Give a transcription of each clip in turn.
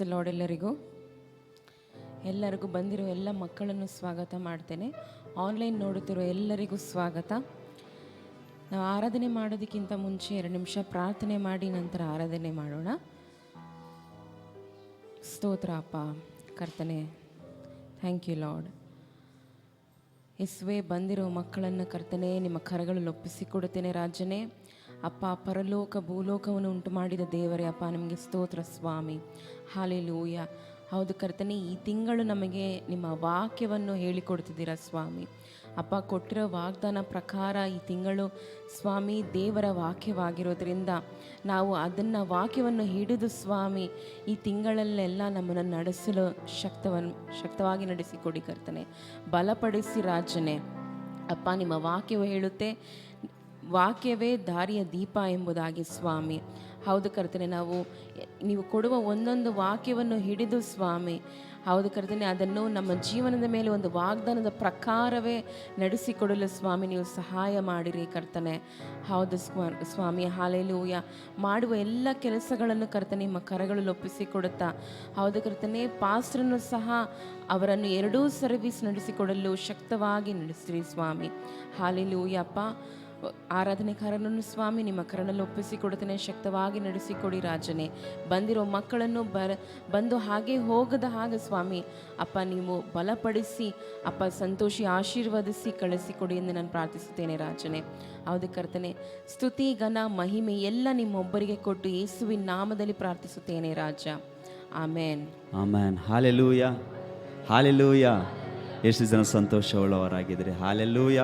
The lord. ಎಲ್ಲರಿಗೂ ಬಂದಿರೋ ಎಲ್ಲ ಮಕ್ಕಳನ್ನು ಸ್ವಾಗತ ಮಾಡ್ತೇನೆ. ಆನ್ಲೈನ್ ನೋಡುತ್ತಿರೋ ಎಲ್ಲರಿಗೂ ಸ್ವಾಗತ. ನಾವು ಆರಾಧನೆ ಮಾಡೋದಕ್ಕಿಂತ ಮುಂಚೆ 2 ನಿಮಿಷ ಪ್ರಾರ್ಥನೆ ಮಾಡಿ ನಂತರ ಆರಾಧನೆ ಮಾಡೋಣ. ಸ್ತೋತ್ರ ಅಪ್ಪ ಕರ್ತನೆ, ಥ್ಯಾಂಕ್ ಯು ಲಾರ್ಡ್. ಯೇಸುವೇ, ಬಂದಿರೋ ಮಕ್ಕಳನ್ನು ಕರ್ತನೆ ನಿಮ್ಮ ಕರಗಳಲ್ಲಿ ಒಪ್ಪಿಸಿಕೊಡುತ್ತೇನೆ ರಾಜನೇ. ಅಪ್ಪ, ಪರಲೋಕ ಭೂಲೋಕವನ್ನು ಉಂಟು ಮಾಡಿದ ದೇವರೇ ಅಪ್ಪ, ನಿಮಗೆ ಸ್ತೋತ್ರ ಸ್ವಾಮಿ. ಹಾಲೆಲೂಯ. ಹೌದು ಕರ್ತನೆ, ಈ ತಿಂಗಳು ನಮಗೆ ನಿಮ್ಮ ವಾಕ್ಯವನ್ನು ಹೇಳಿಕೊಡ್ತಿದ್ದೀರಾ ಸ್ವಾಮಿ. ಅಪ್ಪ, ಕೊಟ್ಟಿರೋ ವಾಗ್ದಾನ ಪ್ರಕಾರ ಈ ತಿಂಗಳು ಸ್ವಾಮಿ ದೇವರ ವಾಕ್ಯವಾಗಿರೋದ್ರಿಂದ ನಾವು ಅದನ್ನು ವಾಕ್ಯವನ್ನು ಹಿಡಿದು ಸ್ವಾಮಿ ಈ ತಿಂಗಳಲ್ಲೆಲ್ಲ ನಮ್ಮನ್ನು ನಡೆಸಲು ಶಕ್ತವಾಗಿ ನಡೆಸಿಕೊಡಿ ಕರ್ತನೆ. ಬಲಪಡಿಸಿ ರಾಜನೇ. ಅಪ್ಪ, ನಿಮ್ಮ ವಾಕ್ಯವು ಹೇಳುತ್ತೆ, ವಾಕ್ಯವೇ ದಾರಿಯ ದೀಪ ಎಂಬುದಾಗಿ ಸ್ವಾಮಿ. ಹೌದು ಕರ್ತನೆ, ನೀವು ಕೊಡುವ ಒಂದೊಂದು ವಾಕ್ಯವನ್ನು ಹಿಡಿದು ಸ್ವಾಮಿ, ಹೌದು ಕರ್ತನೆ, ಅದನ್ನು ನಮ್ಮ ಜೀವನದ ಮೇಲೆ ಒಂದು ವಾಗ್ದಾನದ ಪ್ರಕಾರವೇ ನಡೆಸಿಕೊಡಲು ಸ್ವಾಮಿ ನೀವು ಸಹಾಯ ಮಾಡಿರಿ ಕರ್ತನೆ. ಹೌದು ಸ್ವಾಮಿ, ಹಾಲೆಲೂಯ. ಮಾಡುವ ಎಲ್ಲ ಕೆಲಸಗಳನ್ನು ಕರ್ತನೆ ನಿಮ್ಮ ಕರಗಳಲ್ಲಿ ಒಪ್ಪಿಸಿಕೊಡುತ್ತಾ, ಹೌದು ಕರ್ತನೆ, ಪಾಸ್ಟ್ರನ್ನು ಸಹ ಅವರನ್ನು 2 ಸರ್ವಿಸ್ ನಡೆಸಿಕೊಡಲು ಶಕ್ತವಾಗಿ ನಡೆಸಿರಿ ಸ್ವಾಮಿ. ಹಾಲೆಲೂಯ. ಅಪ್ಪ, ಆರಾಧನೆಕಾರನನ್ನು ಸ್ವಾಮಿ ನಿಮ್ಮ ಕರನಲ್ಲಿ ಒಪ್ಪಿಸಿಕೊಡುತ್ತೇನೆ, ಶಕ್ತವಾಗಿ ನಡೆಸಿಕೊಡಿ ರಾಜನೇ. ಬಂದಿರೋ ಮಕ್ಕಳನ್ನು ಬಂದು ಹಾಗೆ ಹೋಗದ ಹಾಗೆ ಸ್ವಾಮಿ ಅಪ್ಪ ನೀವು ಬಲಪಡಿಸಿ ಅಪ್ಪ ಸಂತೋಷಿ ಆಶೀರ್ವದಿಸಿ ಕಳಿಸಿಕೊಡಿ ಎಂದು ನಾನು ಪ್ರಾರ್ಥಿಸುತ್ತೇನೆ ರಾಜನೇ. ಹೌದು ಕರ್ತನೆ, ಸ್ತುತಿ ಘನ ಮಹಿಮೆ ಎಲ್ಲ ನಿಮ್ಮೊಬ್ಬರಿಗೆ ಕೊಟ್ಟು ಯೇಸುವಿನ ನಾಮದಲ್ಲಿ ಪ್ರಾರ್ಥಿಸುತ್ತೇನೆ ರಾಜ. ಆಮೇನ್, ಆಮೇನ್. Hallelujah, hallelujah. ಎಷ್ಟು ಜನ ಸಂತೋಷವುಳ್ಳವರಾಗಿದ್ದಾರೆ. ಹಾಲೆಲೂಯ.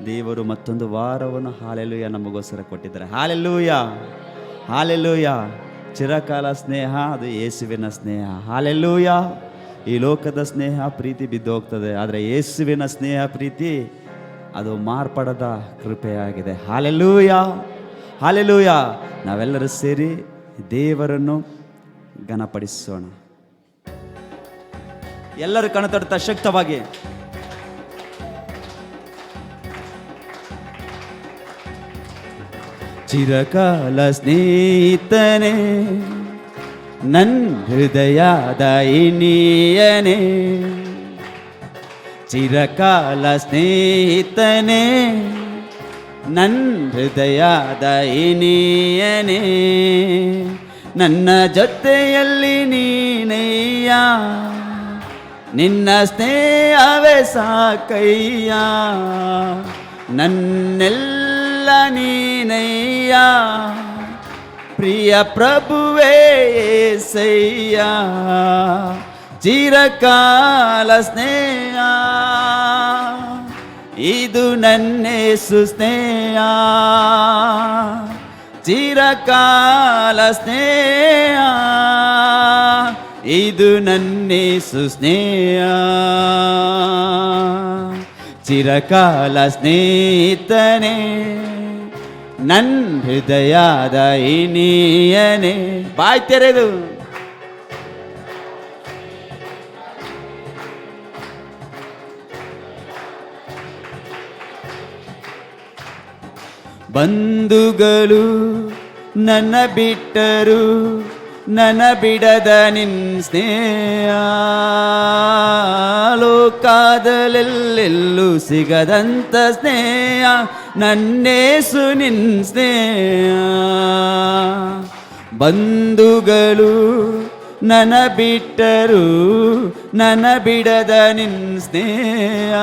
ದೇವರು ಮತ್ತೊಂದು ವಾರವನ್ನು ಹಾಲೆಲೂಯ ನಮಗೋಸ್ಕರ ಕೊಟ್ಟಿದ್ದಾರೆ. Hallelujah, hallelujah. ಚಿರಕಾಲ ಸ್ನೇಹ ಅದು ಯೇಸುವಿನ ಸ್ನೇಹ. ಹಾಲೆಲೂಯ. ಈ ಲೋಕದ ಸ್ನೇಹ ಪ್ರೀತಿ ಬಿದ್ದೋಗ್ತದೆ, ಆದರೆ ಯೇಸುವಿನ ಸ್ನೇಹ ಪ್ರೀತಿ ಅದು ಮಾರ್ಪಡದ ಕೃಪೆಯಾಗಿದೆ. Hallelujah, hallelujah. ನಾವೆಲ್ಲರೂ ಸೇರಿ ದೇವರನ್ನು ಘನಪಡಿಸೋಣ. ಎಲ್ಲರೂ ಕಣತಡ್ತಾ ಶಕ್ತವಾಗಿ ಚಿರಕಾಲ ಸ್ನೇಹಿತನೇ, ನನ್ನ ಹೃದಯದ ಇನಿಯನೇ. ಚಿರಕಾಲ ಸ್ನೇಹಿತನೇ, ನನ್ನ ಹೃದಯದ ಇನಿಯನೇ. ನನ್ನ ಜೊತೆಯಲ್ಲಿ ನೀನಯ್ಯ, ನಿನ್ನ ಸ್ನೇಹವೇ ಸಾಕಯ್ಯ. ನನ್ನೆಲ್ಲ ನೀನಯ್ಯ, ಪ್ರಿಯ ಪ್ರಭುವೇ యేసయ్య. ಚಿರಕಾಲ ಸ್ನೇಹ ಇದು ನನ್ನೇಸು ಸ್ನೇಹ. ಚಿರಕಾಲ ಸ್ನೇಹ ಇದು ನನ್ನೇಸು ಸ್ನೇಹ. ಚಿರಕಾಲ ಸ್ನೇಹಿತನೇ, ನನ್ನ ಹೃದಯದ ಇನಿಯನೇ. ಬಾಯ್ ತೆರೆದು ಬಂಧುಗಳು ನನ್ನ ಬಿಟ್ಟರು, ನನ್ನ ಬಿಡದ ನಿನ್ ಸ್ನೇಹ. ಲೋಕದಲ್ಲೆಲ್ಲೆಲ್ಲೂ ಸಿಗದಂತ ಸ್ನೇಹ ನನ್ನೇಸು ನಿನ್ ಸ್ನೇಹ. ಬಂಧುಗಳು ನನ್ನ ಬಿಟ್ಟರು, ನನ್ನ ಬಿಡದ ನಿನ್ ಸ್ನೇಹ.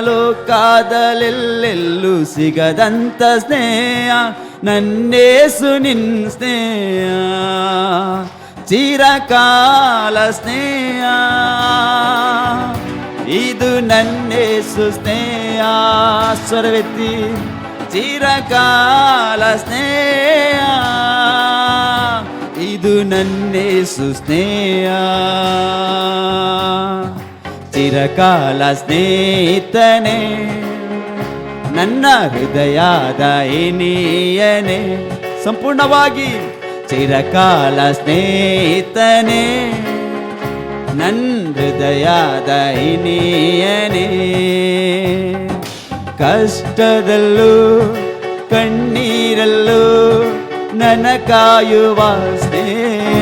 ಲೋಕದಲ್ಲೆಲ್ಲೆಲ್ಲೂ ಸಿಗದಂತ ಸ್ನೇಹ ನನ್ನೇಸು ನಿನ್ ಸ್ನೇಹ. ಚಿರಕಾಲ ಸ್ನೇಹ ಇದು ನನ್ನೇಸು ಸ್ನೇಹ. ಸ್ವರವೆತ್ತಿ ಚಿರಕಾಲ ಸ್ನೇಹ ಇದು ನನ್ನೇಸು ಸ್ನೇಹ. ಚಿರಕಾಲ ಸ್ನೇಹಿತನೇ, ನನ್ನ ಹೃದಯದ ಇನಿಯನೇ. ಸಂಪೂರ್ಣವಾಗಿ ಚಿರಕಾಲ ಸ್ನೇಹಿತನೇ, ನನ್ನ ಹೃದಯದ ಇನಿಯನೇ. ಕಷ್ಟದಲ್ಲೂ ಕಣ್ಣೀರಲ್ಲೂ ನನ್ನ ಕಾಯುವ ಸ್ನೇಹ.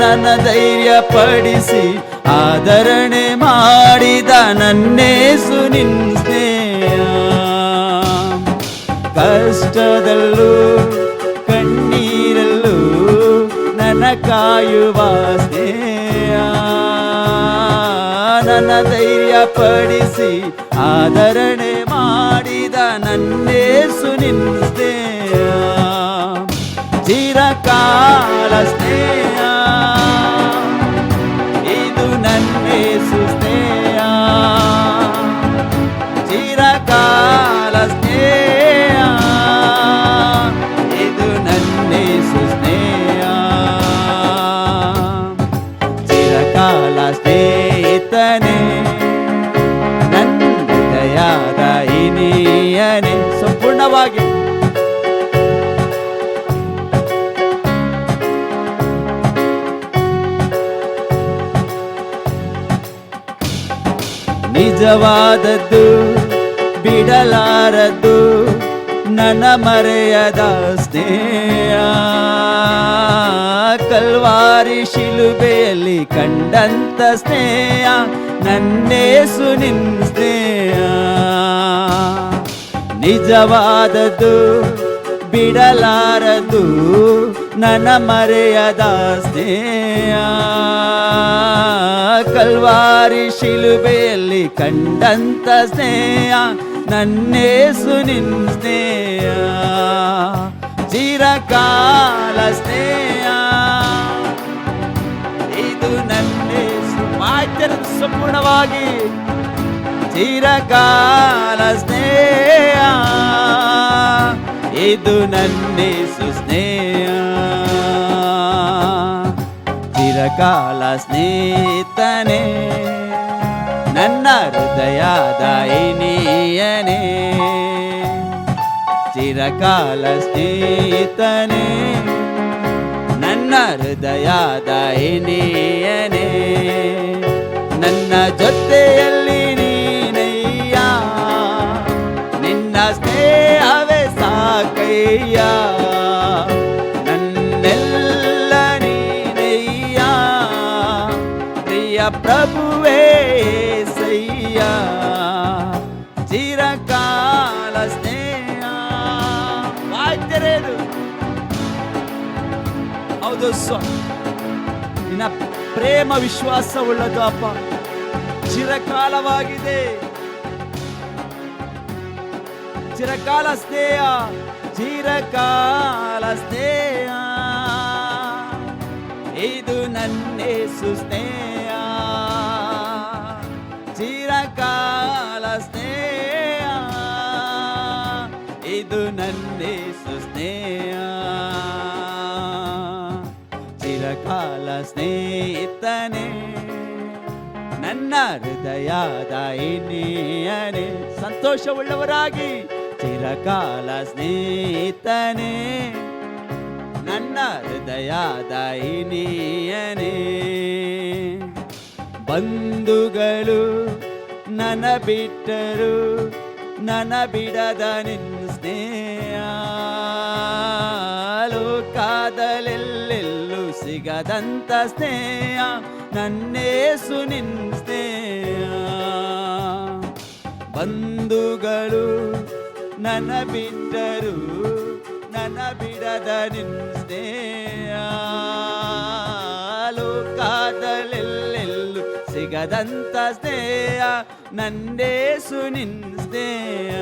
ನನ್ನ ಧೈರ್ಯ ಪಡಿಸಿ ಆದರಣೆ ಮಾಡಿದ ನನ್ನೇಸು ನಿನ್ ಸ್ನೇಹ. ಕಷ್ಟದಲ್ಲೂ ಕಣ್ಣೀರಲ್ಲೂ ನನ್ನ ಕಾಯುವ ಸ್ನೇಹ. ನನ್ನ ಧೈರ್ಯ ಪಡಿಸಿ ಆದರಣೆ ಮಾಡಿದ ನನ್ನೇಸು ನಿನ್ ಸ್ನೇಹ. ಚಿರಕಾಲ ಸ್ನೇಹ ಇದು ನನ್ನೇಸು ಸ್ನೇಹ. ಚಿರಕಾಲ ಸ್ನೇಹ ಇದು ನನ್ನೇಸು ಸ್ನೇಹ. ಚಿರಕಾಲ ಸ್ನೇಹಿತನೇ ನನ್ನ ಹೃದಯದ ಇನಿಯನೇ. ಸಂಪೂರ್ಣವಾಗಿ ನಿಜವಾದದ್ದು ಬಿಡಲಾರದ್ದು ನನ್ನ ಮರೆಯದ ಸ್ನೇಹ. ಕಲ್ವಾರಿ ಶಿಲುಬೆಯಲ್ಲಿ ಕಂಡಂತ ಸ್ನೇಹ ನನ್ನೇಸು ನಿನ್ ಸ್ನೇಹ. ನಿಜವಾದದ್ದು ಬಿಡಲಾರದು ನನ್ನ ಮರೆಯದ ಸ್ನೇಹ. ಕಲ್ವಾರಿ ಶಿಲುಬೆಯಲ್ಲಿ ಕಂಡಂತ ಸ್ನೇಹ ನನ್ನೇಸು ನಿನ್ ಸ್ನೇಹ. ಚಿರಕಾಲ ಸ್ನೇಹ ಇದು ನನ್ನೇಸು. ವಾಕ್ಯದ ಸಂಪೂರ್ಣವಾಗಿ ಚಿರಕಾಲ ಸ್ನೇಹ ಇದು ನನ್ನೇಸು ಸ್ನೇಹ. ಚಿರಕಾಲ ಸ್ನೇಹಿತನೇ ನನ್ನ ಹೃದಯದ ಇನಿಯನೇ. ಚಿರಕಾಲ ಸ್ನೇಹಿತನೇ ನನ್ನ ಹೃದಯದ ಇನಿಯನೇ. ನನ್ನ ಜೊತೆಯಲ್ಲಿ ನೀನಯ್ಯ, ನಿನ್ನ ಸ್ನೇಹವೇ ಸಾಕಯ್ಯ. ನನ್ನೆಲ್ಲ ನೀನಯ್ಯ, ಪ್ರಿಯ ಪ್ರಭುವೇ ಸಯ್ಯ. ಚಿರಕಾಲ ಸ್ನೇಹ. ವಾದ್ಯರೇನು ಹೌದು ನಿನ್ನ ಪ್ರೇಮ ವಿಶ್ವಾಸ ಉಳ್ಳದು ಅಪ್ಪ. ಚಿರಕಾಲವಾಗಿದೆ, ಚಿರಕಾಲ ಸ್ನೇಹ, ಚಿರಕಾಲ ಸ್ನೇಹ ಇದು ನನ್ನೇಸು ಸ್ನೇಹ. ಚಿರಕಾಲ ಸ್ನೇಹ ಇದು ನನ್ನೇಸು ಸ್ನೇಹ. ಚಿರಕಾಲ ಸ್ನೇಹಿತನೇ ನನ್ನ ಹೃದಯದ ಇನಿಯನೇ. ಸಂತೋಷವುಳ್ಳವರಾಗಿ ಚಿರಕಾಲ ಸ್ನೇಹಿತನೇ ನನ್ನ ಹೃದಯದ ಇನಿಯನೇ. ಬಂಧುಗಳು ನನ್ನ ಬಿಟ್ಟರು, ನನ್ನ ಬಿಡದ ನಿನ್ನ ಸ್ನೇಹ. ಲೋಕದಲ್ಲೆಲ್ಲೆಲ್ಲೂ ಸಿಗದಂತ ಸ್ನೇಹ ನನ್ನೇಸು ನಿನ್ನ ಸ್ನೇಹ. ಬಂಧುಗಳು ನನ್ನ ಬಿಟ್ಟರು, ನನ್ನ ಬಿಡದ ನಿನ್ನ ಸ್ನೇಹ. ಲೋಕದಲ್ಲೆಲ್ಲೆಲ್ಲೂ ಸಿಗದಂತ ಸ್ನೇಹ ನನ್ನೇಸು ನಿನ್ನ ಸ್ನೇಹ.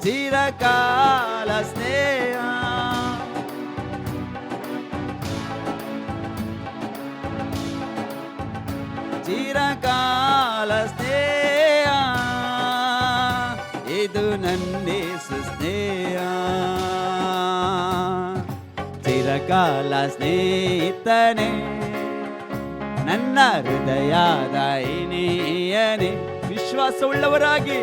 ಚಿರಕಾಲ ಸ್ನೇಹ. ಚಿರಕಾಲ ಸ್ನೇಹ ಇದು ನನ್ನೇಸು ಸ್ನೇಹ. ಚಿರಕಾಲ ಸ್ನೇಹಿತನೇ ನನ್ನ ಹೃದಯದ ಇನಿಯನೇ. ವಿಶ್ವಾಸವುಳ್ಳವರಾಗಿ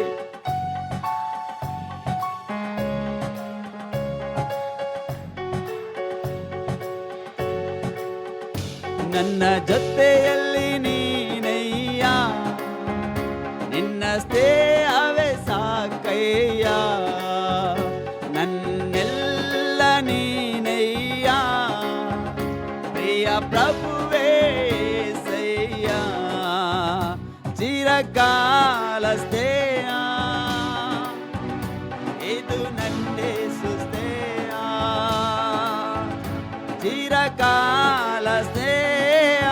ನನ್ನ ಜೊತೆಯಲ್ಲಿ ನೀನಯ್ಯ, ನಿನ್ನ ಸ್ನೇಹವೇ ಸಾಕಯ್ಯ. ನನ್ನೆಲ್ಲ ನೀನಯ್ಯ, ಇದು ನನ್ನೇಸು ಸ್ನೇಹ, ಚಿರಕಾಲ ಸ್ನೇಹ,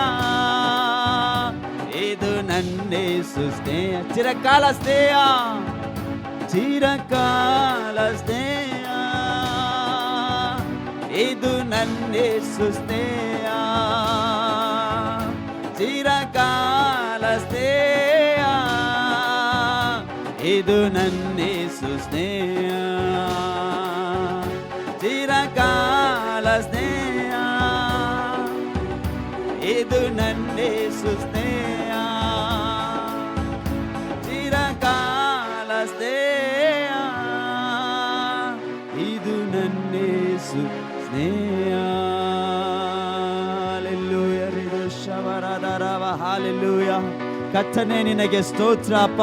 ಇದು ನನ್ನೇಸು ಸ್ನೇಹ, ಚಿರಕಾಲ ಸ್ನೇಹ, ಚಿರಕಾಲ ಸ್ನೇಹ, ಇದು ನನ್ನೇಸು ಸ್ನೇಹ, ಚಿರಕಾಲ ಸ್ನೇಹ, ಇದು ನನ್ನೇಸು ಸ್ನೇಹ, ಚಿರಕಾಲ ಸ್ನೇಹ, ಇದು ನನ್ನೇಸು ಸ್ನೇಹ, ಚಿರಕಾಲ ಸ್ನೇಹ, ಇದು ನನ್ನೇಸು ಸ್ನೇಹ. Hallelujah ರಿದು ಶವರದರವ hallelujah. ಕರ್ತನೇ ನಿನಗೆ ಸ್ತೋತ್ರ ಅಪ್ಪ.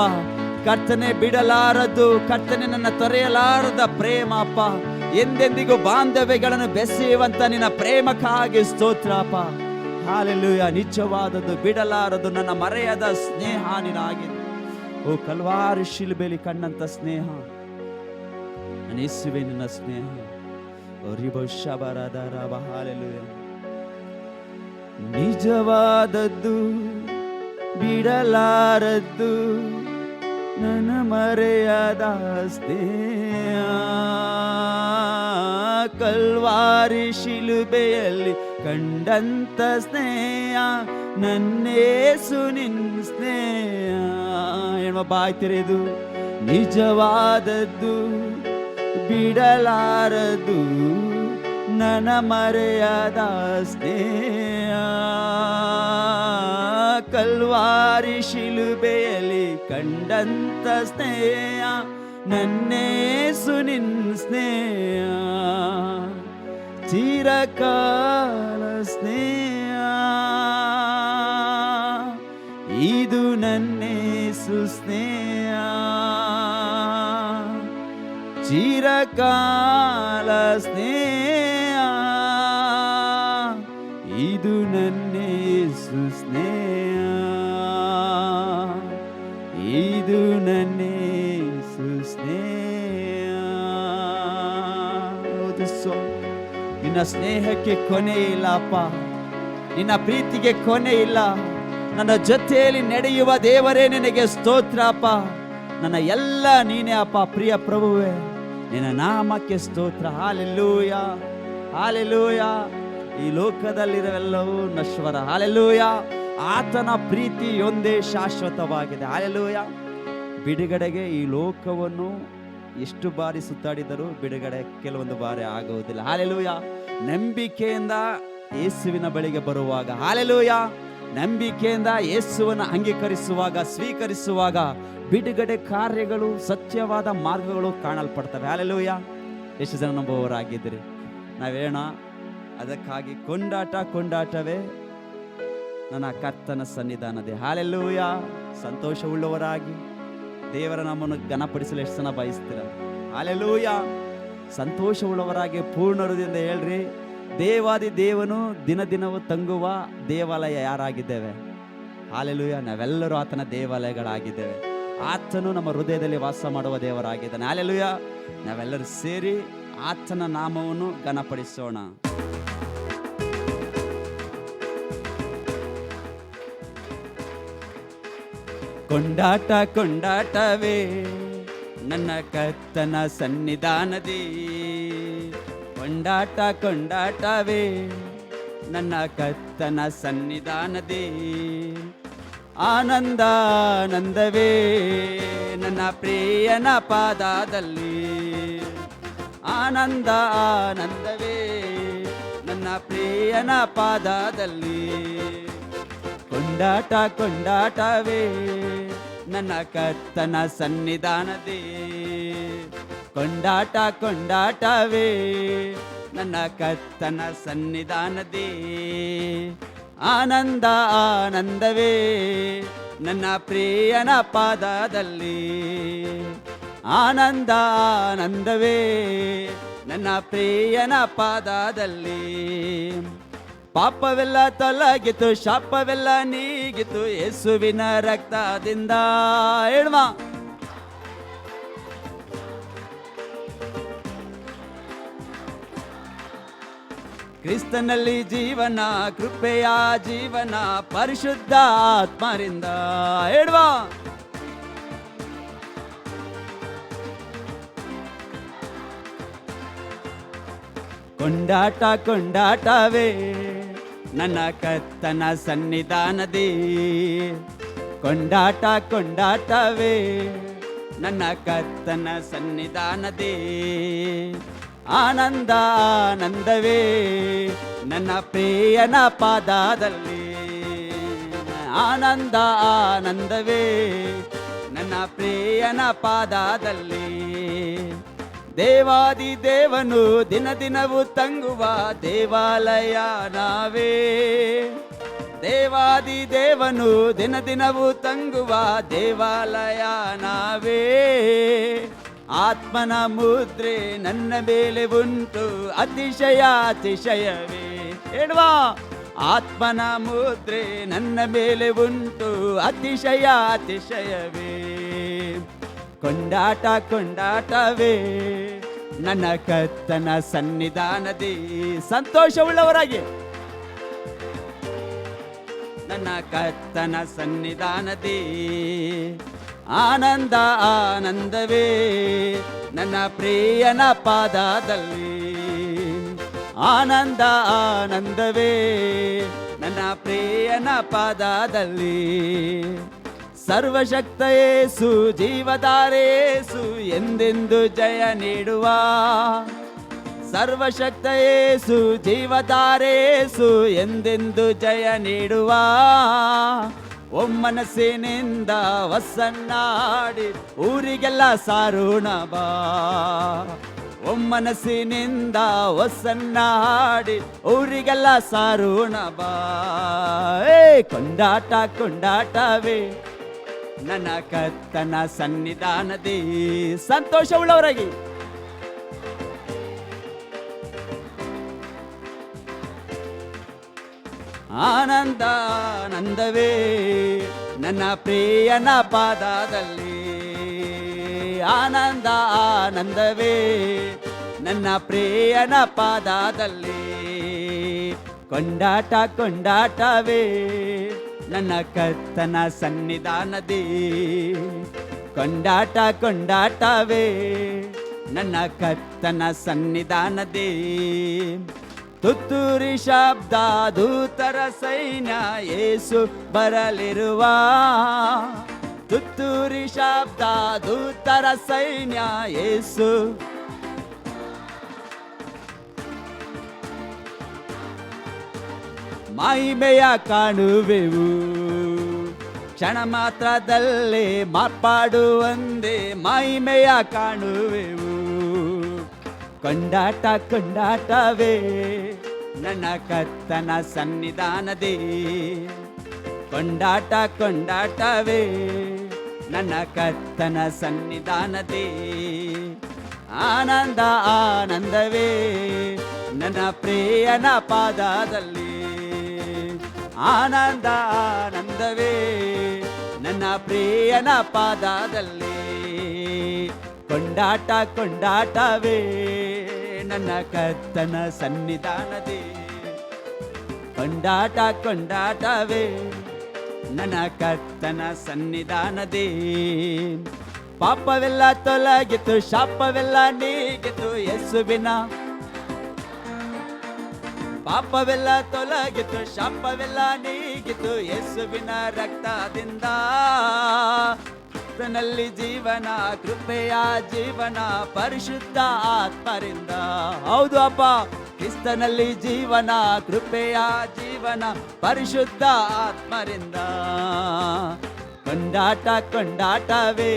ಕರ್ತನೆ ಬಿಡಲಾರದು, ಕರ್ತನೆ ನನ್ನ ತೊರೆಯಲಾರದ ಪ್ರೇಮ ಅಪ್ಪ. ಎಂದೆಂದಿಗೂ ಬಾಂಧವ್ಯಗಳನ್ನು ಬೆಸೆಯುವಂತ ನಿನ್ನ ಪ್ರೇಮಕ್ಕಾಗಿ ಸ್ತೋತ್ರ ಅಪ್ಪ. ಹಲ್ಲೆಲೂಯಾ. ನಿಜವಾದದ್ದು, ಬಿಡಲಾರದು, ನನ್ನ ಮರೆಯದ ಸ್ನೇಹ ನಿನಾಗಿದೆ. ಓ ಕಲ್ವಾರಿ ಶಿಲುಬೆಲಿ ಕಂಡಂತ ಸ್ನೇಹ, ನನ್ನ ಯೇಸುವೇ ನಿನ್ನ ಸ್ನೇಹ. ಓ ರಿಬೋಶಬರದರವ ಹಲ್ಲೆಲೂಯಾ. ನಿಜವಾದದ್ದು, ಬಿಡಲಾರದ್ದು, ನನ್ನ ಮರೆಯದ ಸ್ನೇಹ, ಕಲ್ವಾರಿ ಶಿಲುಬೆಯಲ್ಲಿ ಕಂಡಂತ ಸ್ನೇಹ, ನನ್ನೇಸು ನಿನ್ನ ಸ್ನೇಹ. ಹೆಣ್ಮ ಬಾಯ್ ತೆರೆದು, ನಿಜವಾದದ್ದು, ಬಿಡಲಾರದು, ನನ್ನ ಮರೆಯದ ಸ್ನೇಹ, ಕಲ್ವಾರಿ ಶಿಲುಬೆಯಲ್ಲಿ ಕಂಡಂತ ಸ್ನೇಹ, ನನ್ನೇಸು ನಿನ್ನ ಸ್ನೇಹ, ಚಿರಕಾಲ ಸ್ನೇಹ, ಇದು ನನ್ನೇಸು ಸ್ನೇಹ, ಚಿರಕಾಲ ಸ್ನೇಹ, ಇದು ನನ್ನೇಸು ಸ್ನೇಹ, ಇದು ನನ್ನೇಸು ಸ್ನೇಹ. ಹೌದು ಸ್ವಾಮಿ, ನಿನ್ನ ಸ್ನೇಹಕ್ಕೆ ಕೊನೆ ಇಲ್ಲ ಅಪ್ಪ, ನಿನ್ನ ಪ್ರೀತಿಗೆ ಕೊನೆ ಇಲ್ಲ. ನನ್ನ ಜೊತೆಯಲ್ಲಿ ನಡೆಯುವ ದೇವರೇ ನಿನಗೆ ಸ್ತೋತ್ರ ಅಪ್ಪ. ನನ್ನ ಎಲ್ಲ ನೀನೇ ಅಪ್ಪ. ಪ್ರಿಯ ಪ್ರಭುವೇ, ನಿನ್ನ ನಾಮಕ್ಕೆ ಸ್ತೋತ್ರ. Hallelujah, hallelujah. ಈ ಲೋಕದಲ್ಲಿರವೆಲ್ಲವೂ ನಶ್ವರ. ಹಲ್ಲೆಲೂಯಾ. ಆತನ ಪ್ರೀತಿ ಒಂದೇ ಶಾಶ್ವತವಾಗಿದೆ. ಹಲ್ಲೆಲೂಯಾ. ಬಿಡುಗಡೆಗೆ ಈ ಲೋಕವನ್ನು ಎಷ್ಟು ಬಾರಿ ಸುತ್ತಾಡಿದರೂ ಬಿಡುಗಡೆ ಕೆಲವೊಂದು ಬಾರಿ ಆಗುವುದಿಲ್ಲ. ಹಲ್ಲೆಲೂಯಾ. ನಂಬಿಕೆಯಿಂದ ಯೇಸುವಿನ ಬಳಿಗೆ ಬರುವಾಗ, ಹಲ್ಲೆಲೂಯಾ, ನಂಬಿಕೆಯಿಂದ ಯೇಸುವನ್ನು ಅಂಗೀಕರಿಸುವಾಗ, ಸ್ವೀಕರಿಸುವಾಗ ಬಿಡುಗಡೆ ಕಾರ್ಯಗಳು, ಸತ್ಯವಾದ ಮಾರ್ಗಗಳು ಕಾಣಲ್ಪಡ್ತವೆ. ಹಲ್ಲೆಲೂಯಾ. ಎಷ್ಟು ಜನ ನಂಬುವವರಾಗಿದ್ದೀರಿ? ನಾವೇಣ ಅದಕ್ಕಾಗಿ ಕೊಂಡಾಟವೇ ನನ್ನ ಕರ್ತನ ಸನ್ನಿಧಾನದೇ. ಹಲ್ಲೆಲೂಯಾ. ಸಂತೋಷವುಳ್ಳವರಾಗಿ ದೇವರ ನಮ್ಮನ್ನು ಘನಪಡಿಸಲು ಎಷ್ಟು ಜನ ಬಯಸ್ತೀರ? ಹಲ್ಲೆಲೂಯಾ. ಸಂತೋಷವುಳ್ಳವರಾಗಿ ಪೂರ್ಣ ಹೃದಯದಿಂದ ಹೇಳ್ರಿ, ದೇವಾದಿ ದೇವನು ದಿನ ದಿನವೂ ತಂಗುವ ದೇವಾಲಯ ಯಾರಾಗಿದ್ದೇವೆ? ಹಲ್ಲೆಲೂಯಾ. ನಾವೆಲ್ಲರೂ ಆತನ ದೇವಾಲಯಗಳಾಗಿದ್ದೇವೆ. ಆತನು ನಮ್ಮ ಹೃದಯದಲ್ಲಿ ವಾಸ ಮಾಡುವ ದೇವರಾಗಿದ್ದಾನೆ. ಹಲ್ಲೆಲೂಯಾ. ನಾವೆಲ್ಲರೂ ಸೇರಿ ಆತನ ನಾಮವನ್ನು ಘನಪಡಿಸೋಣ. ಕೊಂಡಾಟವೇ ನನ್ನ ಕರ್ತನ ಸನ್ನಿಧಾನದಿ, ಕೊಂಡಾಟವೇ ನನ್ನ ಕರ್ತನ ಸನ್ನಿಧಾನದಿ, ಆನಂದವೇ ನನ್ನ ಪ್ರಿಯನ ಪಾದದಲ್ಲಿ, ಆನಂದವೇ ನನ್ನ ಪ್ರಿಯನ ಪಾದದಲ್ಲಿ, ಕೊಂಡಾಟವೇ ನನ್ನ ಕರ್ತನ ಸನ್ನಿಧಾನದಿ, ಕೊಂಡಾಟವೇ ನನ್ನ ಕರ್ತನ ಸನ್ನಿಧಾನದಿ, ಆನಂದವೇ ನನ್ನ ಪ್ರಿಯನ ಪಾದದಲ್ಲಿ, ಆನಂದವೇ ನನ್ನ ಪ್ರಿಯನ ಪಾದದಲ್ಲಿ. ಪಾಪವೆಲ್ಲ ತೊಲಗಿತು, ಶಾಪವೆಲ್ಲ ನೀಗಿತು ಯೇಸುವಿನ ರಕ್ತದಿಂದ. ಹೇಳುವ ಕ್ರಿಸ್ತನಲ್ಲಿ ಜೀವನ, ಕೃಪೆಯ ಜೀವನ, ಪರಿಶುದ್ಧ ಆತ್ಮರಿಂದ. ಹೇಳುವ ಕೊಂಡಾಟ ಕೊಂಡಾಟವೇ ನನ್ನ ಕರ್ತನ ಸನ್ನಿಧಾನದಿ. ಕೊಂಡಾಟ ಕೊಂಡಾಟವೇ ನನ್ನ ಕರ್ತನ ಸನ್ನಿಧಾನದಿ. ಆನಂದ ಆನಂದವೇ ನನ್ನ ಪ್ರಿಯನ ಪಾದದಲ್ಲಿ. ಆನಂದ ಆನಂದವೇ ನನ್ನ ಪ್ರಿಯನ ಪಾದದಲ್ಲಿ. ದೇವಾದಿ ದೇವನು ದಿನ ದಿನವೂ ತಂಗುವ ದೇವಾಲಯ ನಾವೇ. ದೇವಾದಿ ದೇವನು ದಿನ ದಿನವೂ ತಂಗುವ ದೇವಾಲಯ ನಾವೇ. ಆತ್ಮನ ಮುದ್ರೆ ನನ್ನ ಮೇಲೆ ಉಂಟು, ಅತಿಶಯ ಅತಿಶಯವೇ. ಹೇಳುವ ಆತ್ಮನ ಮುದ್ರೆ ನನ್ನ ಮೇಲೆ ಉಂಟು, ಅತಿಶಯ ಅತಿಶಯವೇ. ಕೊಂಡಾಟ ಕೊಂಡಾಟವೇ ನನ್ನ ಕರ್ತನ ಸನ್ನಿಧಾನದಿ. ಸಂತೋಷವುಳ್ಳವರಾಗಿ ನನ್ನ ಕರ್ತನ ಸನ್ನಿಧಾನದಿ. ಆನಂದ ಆನಂದವೇ ನನ್ನ ಪ್ರಿಯನ ಪಾದದಲ್ಲಿ. ಆನಂದ ಆನಂದವೇ ನನ್ನ ಪ್ರಿಯನ ಪಾದದಲ್ಲಿ. ಸರ್ವಶಕ್ತ ಯೇಸು, ಜೀವಧಾರೆ ಯೇಸು, ಎಂದೆಂದು ಜಯ ನೀಡುವ. ಸರ್ವಶಕ್ತ ಯೇಸು, ಜೀವಧಾರೆ ಯೇಸು, ಎಂದೆಂದು ಜಯ ನೀಡುವ. ಒಮ್ಮನಸ್ಸಿನಿಂದ ವಸನ್ನಾಡಿ ಊರಿಗೆಲ್ಲ ಸಾರೋಣ ಬಾ. ಒಮ್ಮನಸ್ಸಿನಿಂದ ವಸನ್ನಾಡಿ ಊರಿಗೆಲ್ಲ ಸಾರೋಣ ಬಾ. ಕೊಂಡಾಟ ಕೊಂಡಾಟವೇ ನನ್ನ ಕರ್ತನ ಸನ್ನಿಧಾನದಿ. ಸಂತೋಷವುಳ್ಳವರಾಗಿ ಆನಂದ ಆನಂದವೇ ನನ್ನ ಪ್ರಿಯನ ಪಾದದಲ್ಲಿ. ಆನಂದ ಆನಂದವೇ ನನ್ನ ಪ್ರಿಯನ ಪಾದದಲ್ಲಿ. ಕೊಂಡಾಟ ಕೊಂಡಾಟವೇ ನನ್ನ ಕರ್ತನ ಸನ್ನಿಧಾನದಿ. ಕೊಂಡಾಟ ಕೊಂಡಾಟವೇ ನನ್ನ ಕರ್ತನ ಸನ್ನಿಧಾನದಿ. ತುತ್ತೂರಿ ಶಬ್ದ ದೂತರ ಸೈನ್ಯ ಯೇಸು ಬರಲಿರುವ. ತುತ್ತೂರಿ ಶಬ್ದ ದೂತರ ಸೈನ್ಯ ಯೇಸು. ಮಹಿಮೆಯ ಕಾಣುವೆವು, ಕ್ಷಣ ಮಾತ್ರದಲ್ಲೇ ಮಾರ್ಪಾಡುವಂದೇ ಮಹಿಮೆಯ ಕಾಣುವೆವು. ಕೊಂಡಾಟ ಕೊಂಡಾಟವೇ ನನ್ನ ಕರ್ತನ ಸನ್ನಿಧಾನದಿ. ಕೊಂಡಾಟ ಕೊಂಡಾಟವೇ ನನ್ನ ಕರ್ತನ ಸನ್ನಿಧಾನದಿ. ಆನಂದ ಆನಂದವೇ ನನ್ನ ಪ್ರಿಯನ ಪಾದದಲ್ಲಿ. ಆನಂದ ಆನಂದವೇ ನನ್ನ ಪ್ರಿಯನ ಪಾದದಲ್ಲಿ. ಕೊಂಡಾಟ ಕೊಂಡಾಟವೇ ನನ್ನ ಕರ್ತನ ಸನ್ನಿಧಾನದಿ. ಕೊಂಡಾಟ ಕೊಂಡಾಟವೇ ನನ್ನ ಕರ್ತನ ಸನ್ನಿಧಾನದಿ. ಪಾಪವೆಲ್ಲ ತೊಲಗಿತು, ಶಾಪವೆಲ್ಲ ನೀಗಿತು ಯೇಸುವಿನ. ಪಾಪವೆಲ್ಲ ತೊಲಗಿತು, ಶಾಪವೆಲ್ಲ ನೀಗಿತು ಯೇಸುವಿನ ರಕ್ತದಿಂದ. ಕ್ರಿಸ್ತನಲ್ಲಿ ಜೀವನ, ಕೃಪೆಯ ಜೀವನ, ಪರಿಶುದ್ಧ ಆತ್ಮರಿಂದ. ಹೌದು ಅಪ್ಪ, ಕ್ರಿಸ್ತನಲ್ಲಿ ಜೀವನ, ಕೃಪೆಯ ಜೀವನ, ಪರಿಶುದ್ಧ ಆತ್ಮರಿಂದ. ಕೊಂಡಾಟ ಕೊಂಡಾಟವೇ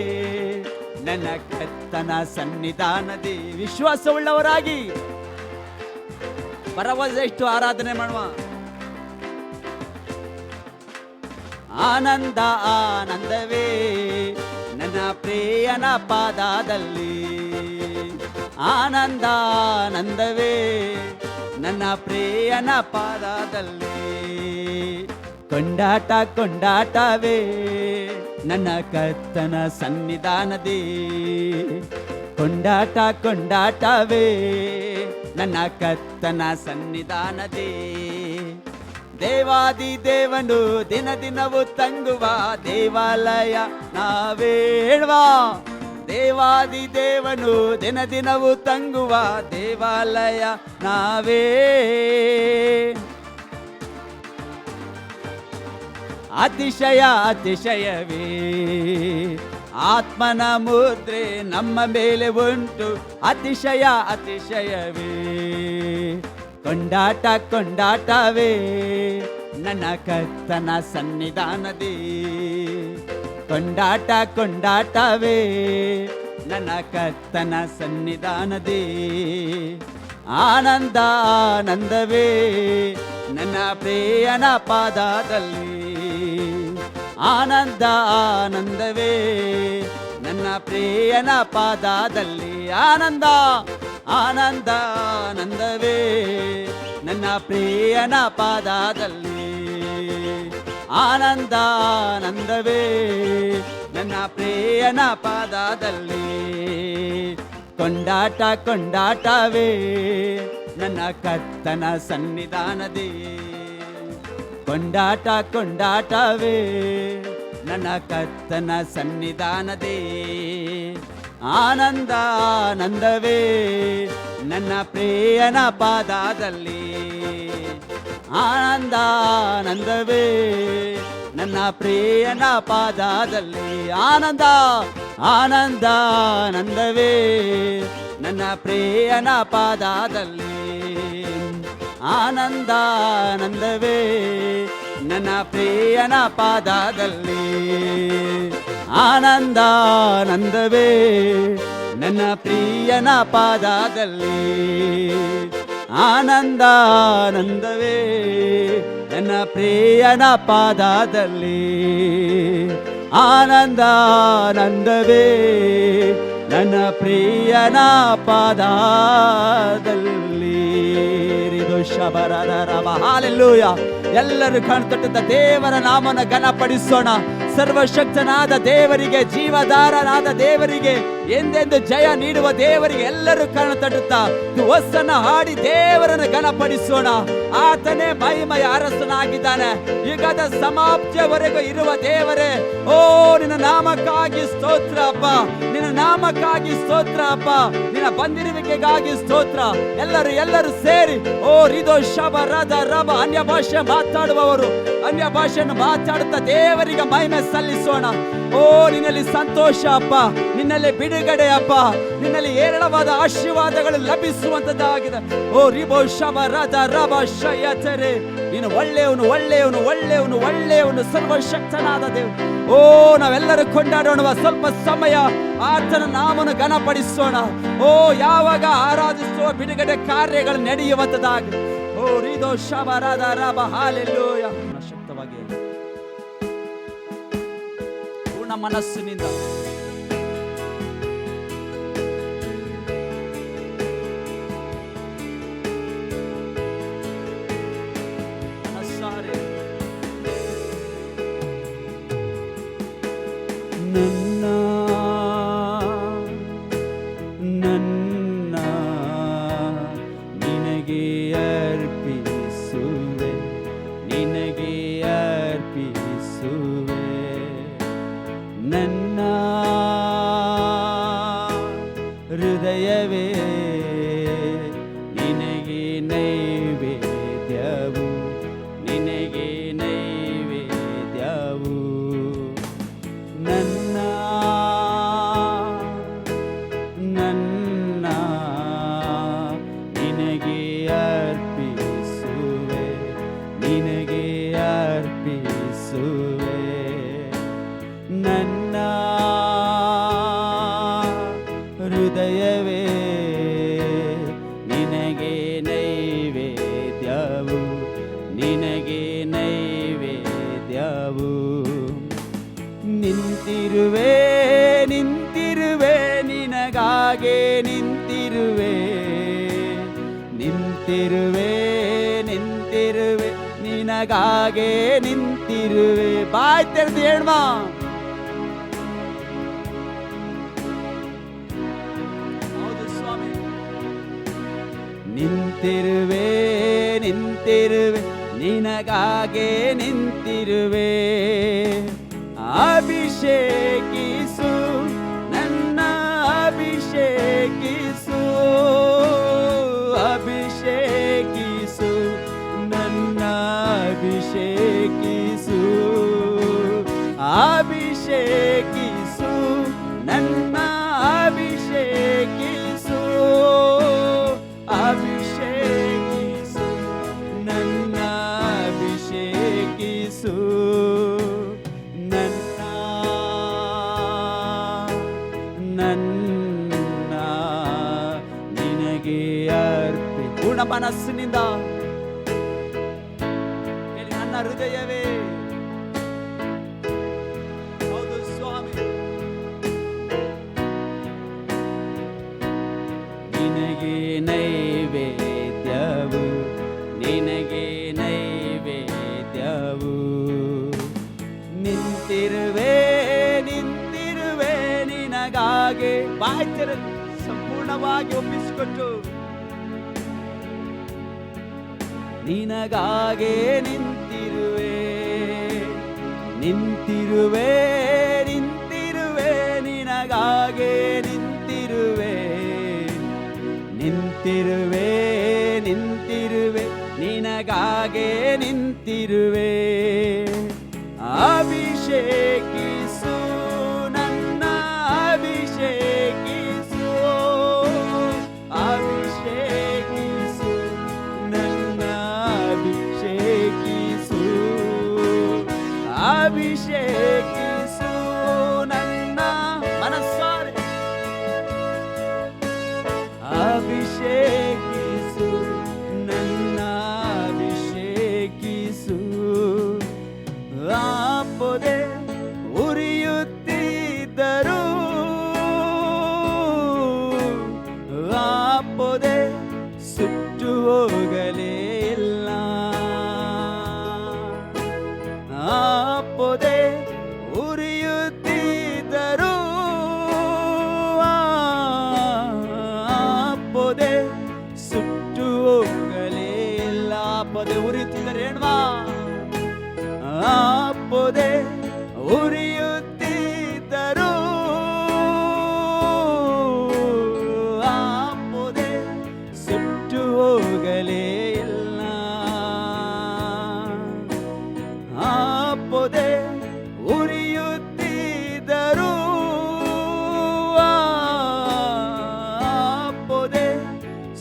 ನನ್ನ ಕರ್ತನ ಸನ್ನಿಧಾನದಿ. ವಿಶ್ವಾಸವುಳ್ಳವರಾಗಿ ಪರವಷ್ಟು ಆರಾಧನೆ ಮಾಡುವ. ಆನಂದ ಆನಂದವೇ ನನ್ನ ಪ್ರಿಯನ ಪಾದದಲ್ಲಿ. ಆನಂದ ಆನಂದವೇ ನನ್ನ ಪ್ರಿಯನ ಪಾದದಲ್ಲಿ. ಕೊಂಡಾಟ ಕೊಂಡಾಟವೇ ನನ್ನ ಕರ್ತನ ಸನ್ನಿಧಾನದಿ. ಕೊಂಡಾಟ ಕೊಂಡಾಟವೇ ನನ್ನ ಕರ್ತನ ಸನ್ನಿಧಾನದಿ. ದೇವಾದಿ ದೇವನು ದಿನ ದಿನವೂ ತಂಗುವ ದೇವಾಲಯ ನಾವೇಳ್ವಾ. ದೇವಾದಿ ದೇವನು ದಿನ ದಿನವೂ ತಂಗುವ ದೇವಾಲಯ ನಾವೇ. ಅತಿಶಯ ಅತಿಶಯವೇ ಆತ್ಮನ ಮುದ್ರೆ ನಮ್ಮ ಮೇಲೆ ಉಂಟು. ಅತಿಶಯ ಅತಿಶಯವೇ ಕೊಂಡಾಟ ಕೊಂಡಾಟವೇ ನನ್ನ ಕರ್ತನ ಸನ್ನಿಧಾನದಿ. ಕೊಂಡಾಟ ಕೊಂಡಾಟವೇ ನನ್ನ ಕರ್ತನ ಸನ್ನಿಧಾನದಿ. ಆನಂದ ಆನಂದವೇ ನನ್ನ ಪ್ರಿಯನ ಪಾದದಲ್ಲಿ. ಆನಂದ ಆನಂದವೇ ನನ್ನ ಪ್ರಿಯನ ಪಾದದಲ್ಲಿ. ಆನಂದ ಆನಂದ ಆನಂದವೇ ನನ್ನ ಪ್ರಿಯನ ಪಾದದಲ್ಲಿ. ಆನಂದ ಆನಂದವೇ ನನ್ನ ಪ್ರಿಯನ ಪಾದದಲ್ಲಿ. ಕೊಂಡಾಟ ಕೊಂಡಾಟವೇ ನನ್ನ ಕರ್ತನ ಸನ್ನಿಧಾನದಿ. ಕೊಂಡಾಟ ಕೊಂಡಾಟವೇ ನನ್ನ ಕರ್ತನ ಸನ್ನಿಧಾನದಿ. ಆನಂದ ಆನಂದವೇ ನನ್ನ ಪ್ರಿಯನ ಪಾದದಲ್ಲಿ. ಆನಂದ ಆನಂದವೇ ನನ್ನ ಪ್ರಿಯನ ಪಾದದಲ್ಲಿ. ಆನಂದ ಆನಂದ ಆನಂದವೇ ನನ್ನ ಪ್ರಿಯನ ಪಾದದಲ್ಲಿ. ಆನಂದ ಆನಂದವೇ ನನ್ನ ಪ್ರಿಯನ ಪಾದದಲ್ಲಿ. ಆನಂದ ಆನಂದವೇ ನನ್ನ ಪ್ರಿಯನ ಪಾದದಲ್ಲಿ. ಆನಂದ ಆನಂದವೇ ನನ್ನ ಪ್ರಿಯನ ಪಾದದಲ್ಲಿ. ಆನಂದ ಆನಂದವೇ ನನ್ನ ಪ್ರಿಯನ ಪಾದದಲ್ಲಿ. ಹಾಲೆಲೂಯ. ಎಲ್ಲರೂ ಕಣ್ತಟ್ಟುತ್ತ ದೇವರ ನಾಮನ ಘನಪಡಿಸೋಣ. ಸರ್ವಶಕ್ತನಾದ ದೇವರಿಗೆ, ಜೀವಧಾರನಾದ ದೇವರಿಗೆ, ಎಂದೆಂದು ಜಯ ನೀಡುವ ದೇವರಿಗೆ ಎಲ್ಲರೂ ಕಣ್ಣು ತಟ್ಟುತ್ತಾ ಹೊಸನ್ನ ಹಾಡಿ ದೇವರನ್ನು ಘನಪಡಿಸೋಣ. ಆತನೇ ಮಹಿಮೆಯ ಅರಸನಾಗಿದ್ದಾನೆ. ಯುಗದ ಸಮಾಪ್ತಿಯವರೆಗೂ ಇರುವ ದೇವರೇ, ಓ ನಿನ್ನ ನಾಮಕ್ಕಾಗಿ ಸ್ತೋತ್ರ ಅಪ್ಪ. ನಿನ್ನ ನಾಮಕ್ಕಾಗಿ ಸ್ತೋತ್ರ ಅಪ್ಪ. ನಿನ್ನ ಬಂದಿರುವಿಕೆಗಾಗಿ ಸ್ತೋತ್ರ. ಎಲ್ಲರೂ ಸೇರಿ ಓ ರಿದೋ ಶಬರದ ರಬ ಅನ್ಯ ಭಾಷೆ ಮಾತಾಡುವವರು ಅನ್ಯ ಭಾಷೆಯನ್ನು ಮಾತಾಡುತ್ತಾ ದೇವರಿಗೆ ಮಹಿಮೆ ಸಲ್ಲಿಸೋಣ. ಓ ನಿನ್ನಲ್ಲಿ ಸಂತೋಷ ಅಪ್ಪ, ನಿನ್ನಲ್ಲಿ ಬಿಡುಗಡೆ ಅಪ್ಪ, ನಿನ್ನಲ್ಲಿ ಹೇರಳವಾದ ಆಶೀರ್ವಾದಗಳು ಲಭಿಸುವಂತದ್ದಾಗಿದೆ. ಓ ರಿಬೋ ಶಬರದ ರಬ ಶಯಚರೆ, ನೀನು ಒಳ್ಳೆಯವನು ಒಳ್ಳೆಯವನು ಒಳ್ಳೆಯವನು ಒಳ್ಳೆಯವನು, ಸರ್ವಶಕ್ತನಾದ ದೇವರು. ಓ ನಾವೆಲ್ಲರೂ ಕೊಂಡಾಡೋಣ. ಸ್ವಲ್ಪ ಸಮಯ ಆತನ ನಾಮವನ್ನು ಘನಪಡಿಸೋಣ. ಓ ಯಾವಾಗ ಆರಾಧಿಸುವ ಬಿಡುಗಡೆ ಕಾರ್ಯಗಳು ನಡೆಯುವಂತದ್ದಾಗಿದೆ. ಓ ರಿದೋ ಶಬರದ ರಬ ಹಾಲೆಲೂಯ. ಶಕ್ತವಾಗಿ ಪೂರ್ಣ ಮನಸ್ಸಿನಿಂದ ನನ್ನ ನನ್ನ ನಿನಗೆ ಅರ್ಪಿಸುವೆ, ನಿನಗೆ ಅರ್ಪಿಸುವೆ. ನನ್ನ ಹೃದಯವೇ ನಿನಗೆ ನೈವೇದ್ಯವು, ನಿನಗೆ ನೈವೇದ್ಯವು. ನನ್ನ ನನ್ನ ನಿನಗೆ ಅರ್ಪಿಸುವೆ, ನಿನಗೆ ಅರ್ಪಿಸುವೆ. ನನ್ನ ಹೃದಯವೇ ನಿನಗೆ ನೈವೇದ್ಯವು, ನಿನಗೆ ನೈವೇದ್ಯವು. ನಿಂತಿರುವೆ ನಿಂತಿರುವೆ ನಿನಗಾಗೆ ನಿಂತಿರುವೆ, ನಿಂತಿರುವೆ ನಿಂತಿರುವೆ ನಿನಗಾಗೆ ನಿಂತಿರುವೆ. ಬಾಯ್ ತೆರೆದು ಹೇಳ್ಮ. ಹೌದು ಸ್ವಾಮಿ, ನಿಂತಿರುವೆ ನಿಂತಿರುವೆ ನಿನಗಾಗೆ ನಿಂತಿರುವೆ. ಅಭಿಷೇಕಿಸು ನನ್ನ ಅಭಿಷೇಕಿಸು, ಅಭಿಷೇಕಿಸು ನನ್ನ ಅಭಿಷೇಕಿಸು, ಅಭಿಷೇಕಿಸು ನನ್ನ ಅಭಿಷೇಕಿಸು, ಅಭಿಷೇಕಿಸು ನನ್ನ ಅಭಿಷೇಕಿಸು, ನನ್ನ ನನ್ನ ನಿನಗೆ ಅರ್ಪಿ. ಪೂರ್ಣ ಮನಸ್ಸಿನಿಂದ ಹೇಳಿ, ನನ್ನ ಹೃದಯವೇ. ಹೌದು ಸ್ವಾಮಿ, ನಿನಗೆ ನೈವೇದ್ಯವು, ನಿನಗೆ ನೈವೇದ್ಯವು. ನಿಂತಿರುವೆ ನಿಂತಿರುವೆ ನಿನಗಾಗೆ. ಬಾಯ್ತಿರ ಸಂಪೂರ್ಣವಾಗಿ ಒಪ್ಪಿಸಿಕೊಟ್ಟು, ನಿನಗಾಗೆ ನಿಂತಿರುವೆ ನಿಂತಿರುವೆ ನಿಂತಿರುವೆ ನಿನಗಾಗೆ ನಿಂತಿರುವೆ, ನಿಂತಿರುವೆ ನಿಂತಿರುವೆ ನಿನಗಾಗೆ ನಿಂತಿರುವೆ. ಅಭಿಷೇಕಿಸು ನನ್ನ ಅಭಿಷೇಕಿಸು, ಅಭಿಷೇಕಿಸು ನನ್ನ ಅಭಿಷೇಕಿಸು, ಅಭಿಷೇಕಿಸು ನನ್ನ ಮನಸ್ಸಾರೆ, ಅಭಿಷೇಕಿಸು ನನ್ನ ಅಭಿಷೇಕಿಸು. ಆಪದೆ ಉರಿಯುತ್ತಿದ್ದರು, ಆಪದೆ ಸುಟ್ಟು ಹೋಗಲೇ ಇಲ್ಲ, ಆಪದೆ ಉರಿಯುತ್ತಿದ್ದರು, ಆಪದೆ ಸುಟ್ಟು ಹೋಗಲೇ ಇಲ್ಲ. ಆಪದೆ ಉರಿಯುತ್ತಿದ್ದರೆ ಹೆಣ್ಮಾ, ಆಪದೆ ಉರಿಯುತ್ತಿದ್ದರು, ಆಪದೆ ಸುಟ್ಟು ಹೋಗಲೇ ಇಲ್ಲ, ಆಪದೆ ಉರಿಯುತ್ತಿದ್ದರು, ಆಪದೆ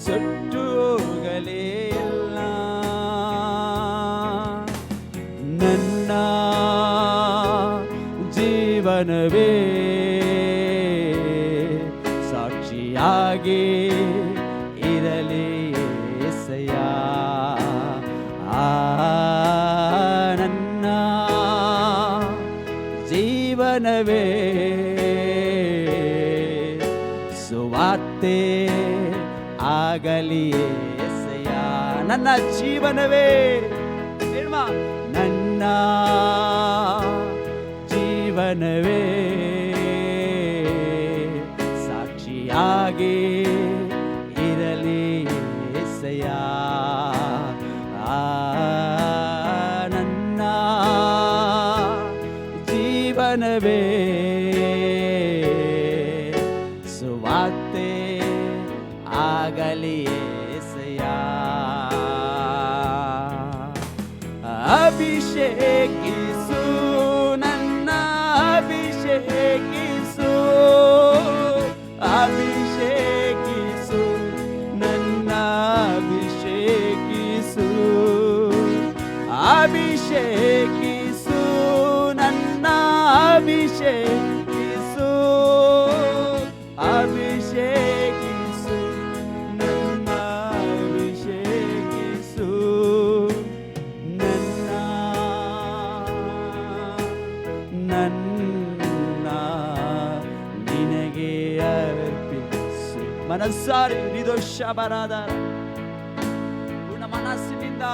ಸುಟ್ಟು ಹೋಗಲೇ ಇಲ್ಲ. ನನ್ನ ಜೀವನವೇ ಸಾಕ್ಷಿಯಾಗಿ ಇರಲಿ యేసయ్య. ನನ್ನ ಜೀವನವೇ ಸುವಾರ್ತೆ ಆಗಲಿ యేసయ్య. ನನ್ನ ಜೀವನವೇ ನನ್ನ ಜೀವನವೇ ಸಾಕ್ಷಿಯಾಗಿ ಇರಲಿ యేసయ్య. ನನ್ನ ಜೀವನವೇ ಸುವಾರ್ತೆ ಆಗಲಿ యేసయ్య. ಅಭಿಷೇಕಿಸು ನನ್ನ ಅಭಿಷೇಕಿಸು, ಅಭಿಷೇಕಿಸು ನನ್ನ ಅಭಿಷೇಕಿಸು, ಅಭಿಷೇಕಿಸು ನನ್ನ ಅಭಿಷೇಕಿಸು, ಅಭಿಷೇಕಿಸು ನನ್ನ ಅಭಿಷೇಕಿಸು, ನನ್ನ ನನ್ನ ನಿನಗೆ ಅರ್ಪಿಸು. ಮನಸ್ಸಾರೆ ನಿರ್ದೋಷ ಬರಾದ ಪೂರ್ಣ ಮನಸ್ಸಿನಿಂದ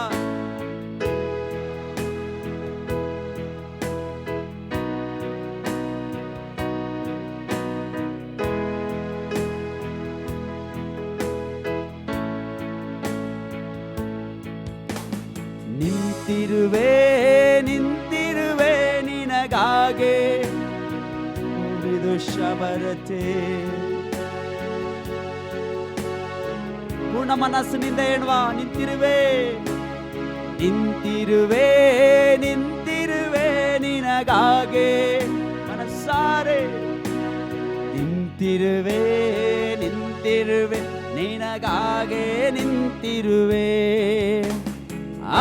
ನಿಂತಿರುವೆ ನಿಂತಿರುವೆ ನಿನಗಾಗೆ ಶಬರತೆ. ಪೂರ್ಣ ಮನಸ್ಸಿನಿಂದ ಹೇಳುವ, ನಿಂತಿರುವೆ ನಿಂತಿರುವೆ ನಿಂತಿರುವೆ ನಿನಗಾಗೆ. ಮನಸ್ಸಾರೆ ನಿಂತಿರುವೆ ನಿಂತಿರುವೆ ನಿನಗಾಗೆ ನಿಂತಿರುವೆ.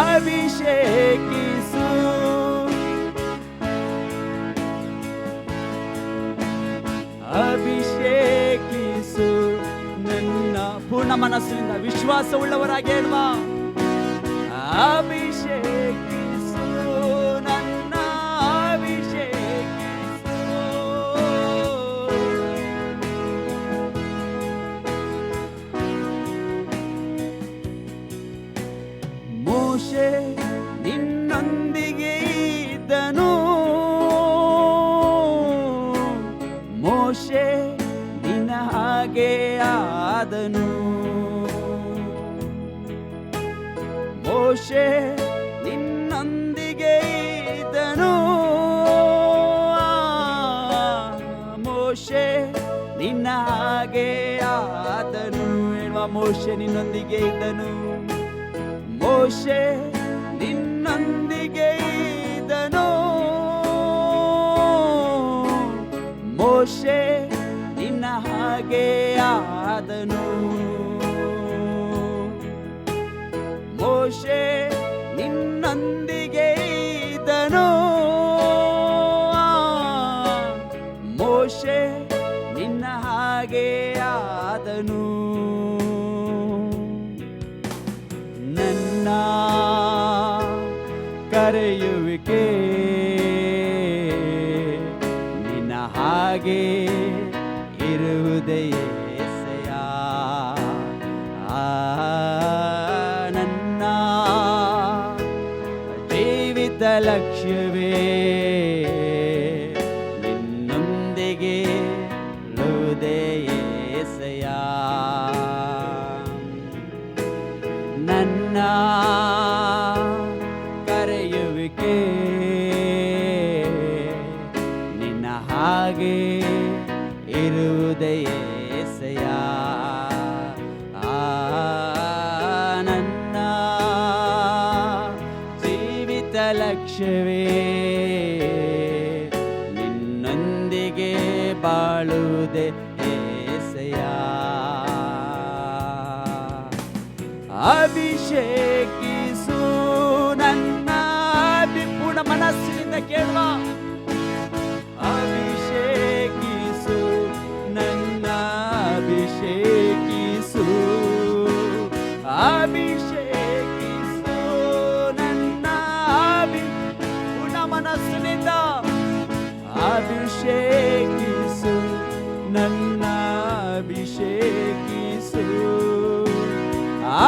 ಅಭಿಷೇಕಿಸು ಅಭಿಷೇಕಿಸು ನನ್ನ. ಪೂರ್ಣ ಮನಸ್ಸಿನಿಂದ ವಿಶ್ವಾಸವುಳ್ಳವರಾಗಿ ಹೇಳುವ, ಅಭಿಷೇಕಿಸು ನನ್ನ ಅಭಿಷೇಕಿಸು. ಮೋಶೆ ನಿನ್ನೊಂದಿಗೆ ಇದ್ದನು, ಮೋಶೆ ನಿನ್ನ ಹಾಗೆ ಆದನು. ಮೋಶೆ ನಿನ್ನೊಂದಿಗೆ ಇದ್ದನು, ಮೋಶೆ ನಿನ್ನ ಹಾಗೆ ಆದನು. ಹೇಳುವ, ಮೋಶೆ ನಿನ್ನೊಂದಿಗೆ ಇದ್ದನು, ಮೋಶೆ ನಿನ್ನೊಂದಿಗೆ ಇದ್ದನು, ಮೋಶೆ ನಿನ್ನ ಹಾಗೆ ಆದನು. ಮೋಶೆ ನಿನ್ನೊಂದಿಗೆ ಇದ್ದನು, ಮೋಶೆ ನಿನ್ನ ಹಾಗೆ ಆದನು. ನನ್ನ ಕರೆಯುವಿಕೆ ನಿನ್ನ ಹಾಗೆ ಇರುವುದೇ ಯೆಹೋವಯ್ಯ. ನನ್ನ ಜೀವಿತ ಲಕ್ಷ್ಯವೇ ನಿನ್ನೊಂದಿಗೆ ಇರುವುದೇ ಯೆಹೋವಯ್ಯ. ನನ್ನ ಕರೆಯುವಿಕೆ ನಿನ್ನ ಹಾಗೆ ಇರುವುದೇ ಯೆಹೋವಯ್ಯ. ನನ್ನ ಜೀವಿತ ಲಕ್ಷ್ಯವೇ ನಿನ್ನೊಂದಿಗೆ ಬಾಳುವುದೇ ಯೆಹೋವಯ್ಯ. ಅಭಿಷೇಕಿಸು ನನ್ನ. ಪೂರ್ಣ ಮನಸ್ಸಿನಿಂದ ಕೇಳುವ, ಅಭಿಷೇಕಿಸು ನನ್ನ ಅಭಿಷೇಕಿಸು. ಅಭಿಷೇಕಿಸು ನನ್ನ ಪೂರ್ಣ ಮನಸ್ಸಿನಿಂದ ಅಭಿಷೇಕಿಸು ನನ್ನ ಅಭಿಷೇಕಿಸು.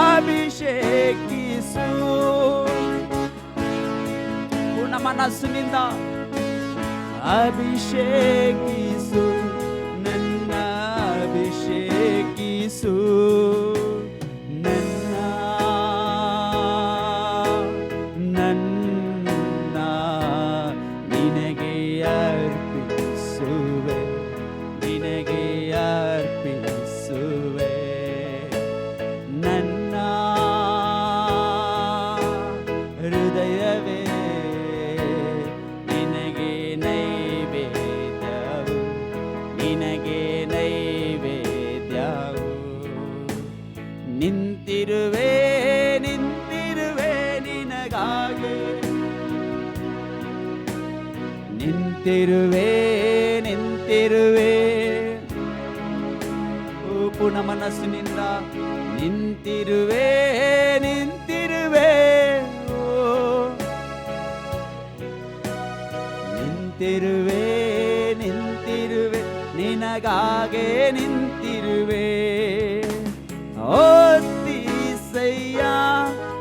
ಅಭಿಷೇಕಿಸು ಪೂರ್ಣ ಮನಸ್ಸಿನಿಂದ ಅಭಿಷೇಕಿಸು ನನ್ನ ಅಭಿಷೇಕಿಸು. ನನ್ನ ನನ್ನ ನಿನಗೆ ಅರ್ಪಿಸುವೆ, ನಿನಗೆ ಅರ್ಪಿಸುವೆ. ನನ್ನ ಹೃದಯವೇ ನಿನಗೆ ನೈವೇದ್ಯವು, ನಿನಗೆ ನೈವೇದ್ಯವು. ನಿಂತಿರುವೆ ನಿಂತಿರುವೆ ನಿನಗಾಗಿ, ನಿಂತಿರುವೆ ನಿಂತಿರುವೆ. ಪೂರ್ಣ ಮನಸ್ಸಿನಿಂದ ನಿಂತಿರುವೆ ನಿಂತಿರುವೆ. ನಿಂತಿರುವೆ ನಿಂತಿರುವೆ ನಿನಗಾಗೆ ನಿಂತಿರುವೆ. ಓತಿಸಯ್ಯ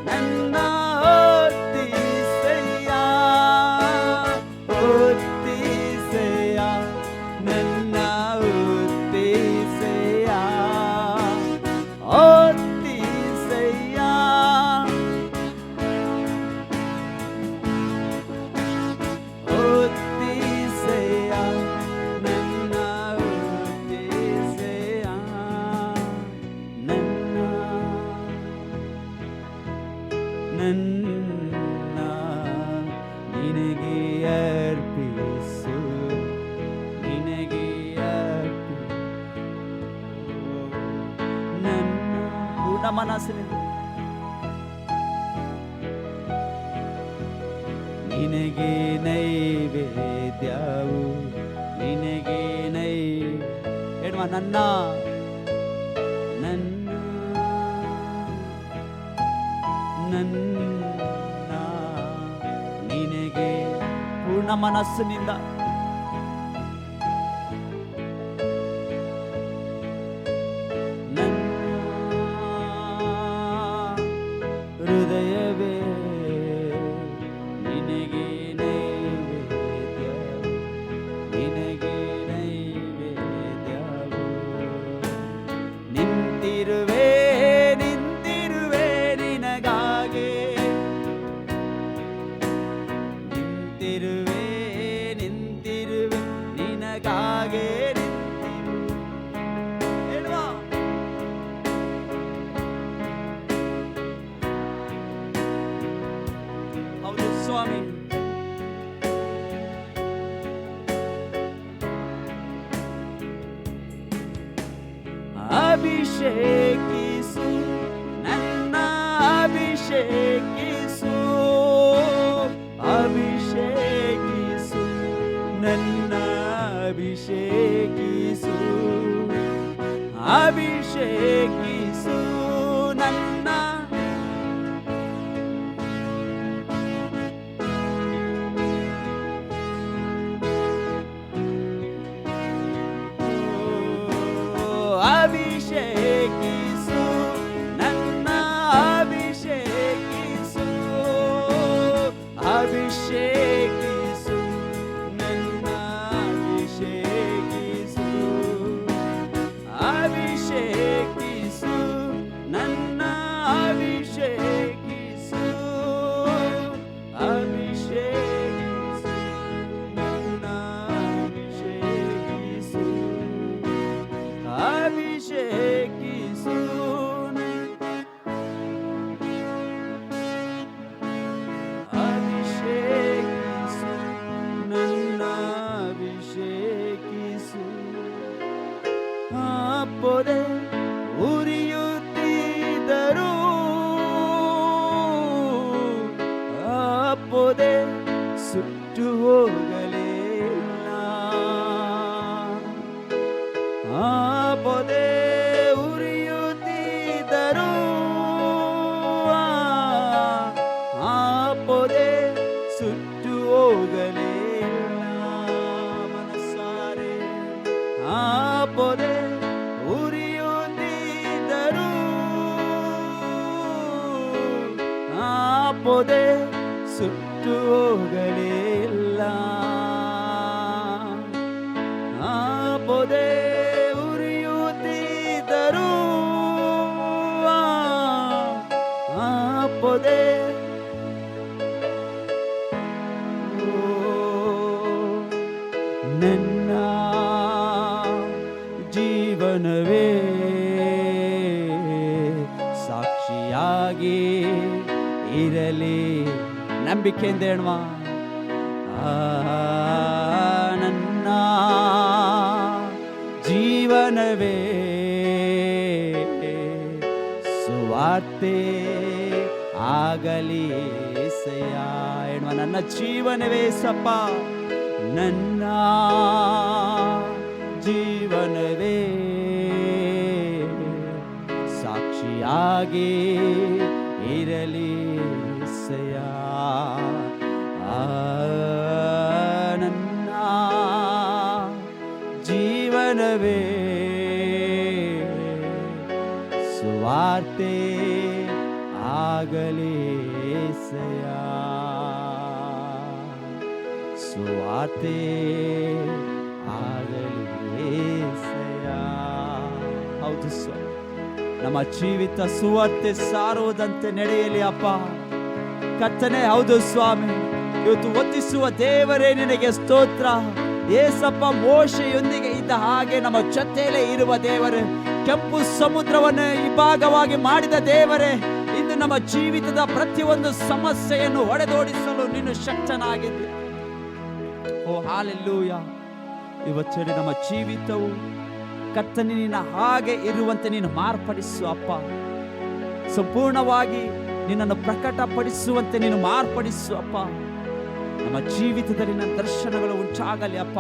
ನನ್ನ ಓತಿಸಯ್ಯ, ಓತಿಸಯ್ಯ ನನ್ನ ಓತಿಸಯ್ಯ, ಓತಿಸಯ್ಯ ನನ್ನ ನಿನಗೆ ಅರ್ಪಿಸು, ನಿನಗೆ ನನ್ನ ಪೂರ್ಣ ಮನಸ್ಸಿನಿಂದ ನಿನಗೆ ನೈವೇದ್ಯವು, ನಿನಗೆ ಹೇಳುವ ನನ್ನ ನನ್ನ ನನ್ನ ನಿನಗೆ ಪೂರ್ಣ ಮನಸ್ಸಿನಿಂದ ಹೃದಯವೇ ನಿನಗೆ ನೈವೇದ್ಯ, ನಿನಗೆ ನೈವೇದ್ಯವು. ನಿಂತಿರುವೆ ನಿಂತಿರುವೆ ನಿನಗಾಗೆ, ನಿಂತಿರುವೆ ನಿಂತಿರುವೆ ನಿನಗಾಗೆ, ಹೇಳುವ ಹೌದು ಸ್ವಾಮಿ. ಅಭಿಷೇಕಿಸು ನನ್ನ ಅಭಿಷೇಕಿಸು, ಅಭಿಷೇಕಿಸು ನನ್ನ ಅಭಿಷೇಕಿಸು, ಅಭಿಷೇಕಿಸು ನನ್ನ ಅಭಿಷೇಕಿಸು ನನ್ನ ಅಭಿಷೇಕಿಸು, ಅಭಿಷೇಕಿಸು ನನ್ನ ಅಭಿಷೇಕಿಸು, ಅಭಿಷೇಕಿಸು ನನ್ನ ಅಭಿಷೇಕಿಸು, ಅಭಿಷೇಕಿಸು ನನ್ನ ಅಭಿಷೇಕಿಸು, ಅಭಿಷೇಕಿಸು ಅಭಿಷೇಕಿಸು ನನ್ನ ಅಭಿಷೇಕಿಸು. ಪೊದೆ ಉರಿಯುತ್ತಿದ್ದರು, ಪೊದೆ ಸುಟ್ಟು ಹೋಗಲಿಲ್ಲ, ಪೊದೆ ಉರಿಯುತ್ತಿದ್ದರು, ಪೊದೆ ಸುಟ್ಟು ಹೋಗಲಿಲ್ಲ. ಮನಸಾರೆ ಪೊದೆ ಉರಿಯುತ್ತಿದ್ದರು, ಪೊದೆ ಸುಟ್ಟು ಹೋಗಲಿಲ್ಲ, ಪೊದೆ ಉರಿಯುತ್ತಿದ್ದರು, ಪೊದೆ ನನ್ನ ಜೀವನವೇ ಸಾಕ್ಷಿಯಾಗಿ ಇರಲಿ. ನಂಬಿಕೆಯಿಂದ ಹೇಳುವ ನನ್ನ ಜೀವನವೇ ಸುವಾರ್ತೆ ಆಗಲಿ ಏಸಯ್ಯ. ಹೇಳುವ ನನ್ನ ಜೀವನವೇ ಸಪ್ಪ, ನನ್ನ ಜೀವನವೇ ಸಾಕ್ಷಿಯಾಗಿ ಇರಲಿ ಏಸಯ್ಯ. ನನ್ನ ಜೀವನವೇ ಸುವಾರ್ತೆ ಆಗಲಿ ಏಸಯ್ಯ, ಸುವಾರ್ತೆ ಆಗಲಿ ಏಸಯ್ಯ. ಹೌದು ಸ್ವಾಮಿ, ನಮ್ಮ ಜೀವಿತ ಸುವಾರ್ತೆ ಸಾರುವುದಂತೆ ನಡೆಯಲಿ ಅಪ್ಪ ಕರ್ತನೇ. ಹೌದು ಸ್ವಾಮಿ, ಇವತ್ತು ವಂದಿಸುವ ದೇವರೇ ನಿನಗೆ ಸ್ತೋತ್ರ. ಏಸಪ್ಪ ಮೋಶೆಯೊಂದಿಗೆ ಇದ್ದ ಹಾಗೆ ನಮ್ಮ ಜೊತೆಯಲ್ಲೇ ಇರುವ ದೇವರೇ, ಕೆಂಪು ಸಮುದ್ರವನ್ನು ಇಬ್ಬಾಗವಾಗಿ ಮಾಡಿದ ದೇವರೇ, ಇಂದು ನಮ್ಮ ಜೀವಿತದ ಪ್ರತಿಯೊಂದು ಸಮಸ್ಯೆಯನ್ನು ಹೊಡೆದೋಡಿಸಲು ನೀನು ಶಕ್ತನಾಗಿದ್ದೆ. ಓ ಹಾಲೆಲೂಯ. ಇವತ್ತು ನಮ್ಮ ಜೀವಿತವು ಕರ್ತನೇ ನಿನ್ನ ಹಾಗೆ ಇರುವಂತೆ ನೀನು ಮಾರ್ಪಡಿಸು ಅಪ್ಪ. ಸಂಪೂರ್ಣವಾಗಿ ನಿನ್ನನ್ನು ಪ್ರಕಟಪಡಿಸುವಂತೆ ನೀನು ಮಾರ್ಪಡಿಸು ಅಪ್ಪ. ನಮ್ಮ ಜೀವಿತದಲ್ಲಿ ನನ್ನ ದರ್ಶನಗಳು ಉಂಟಾಗಲಿ ಅಪ್ಪ.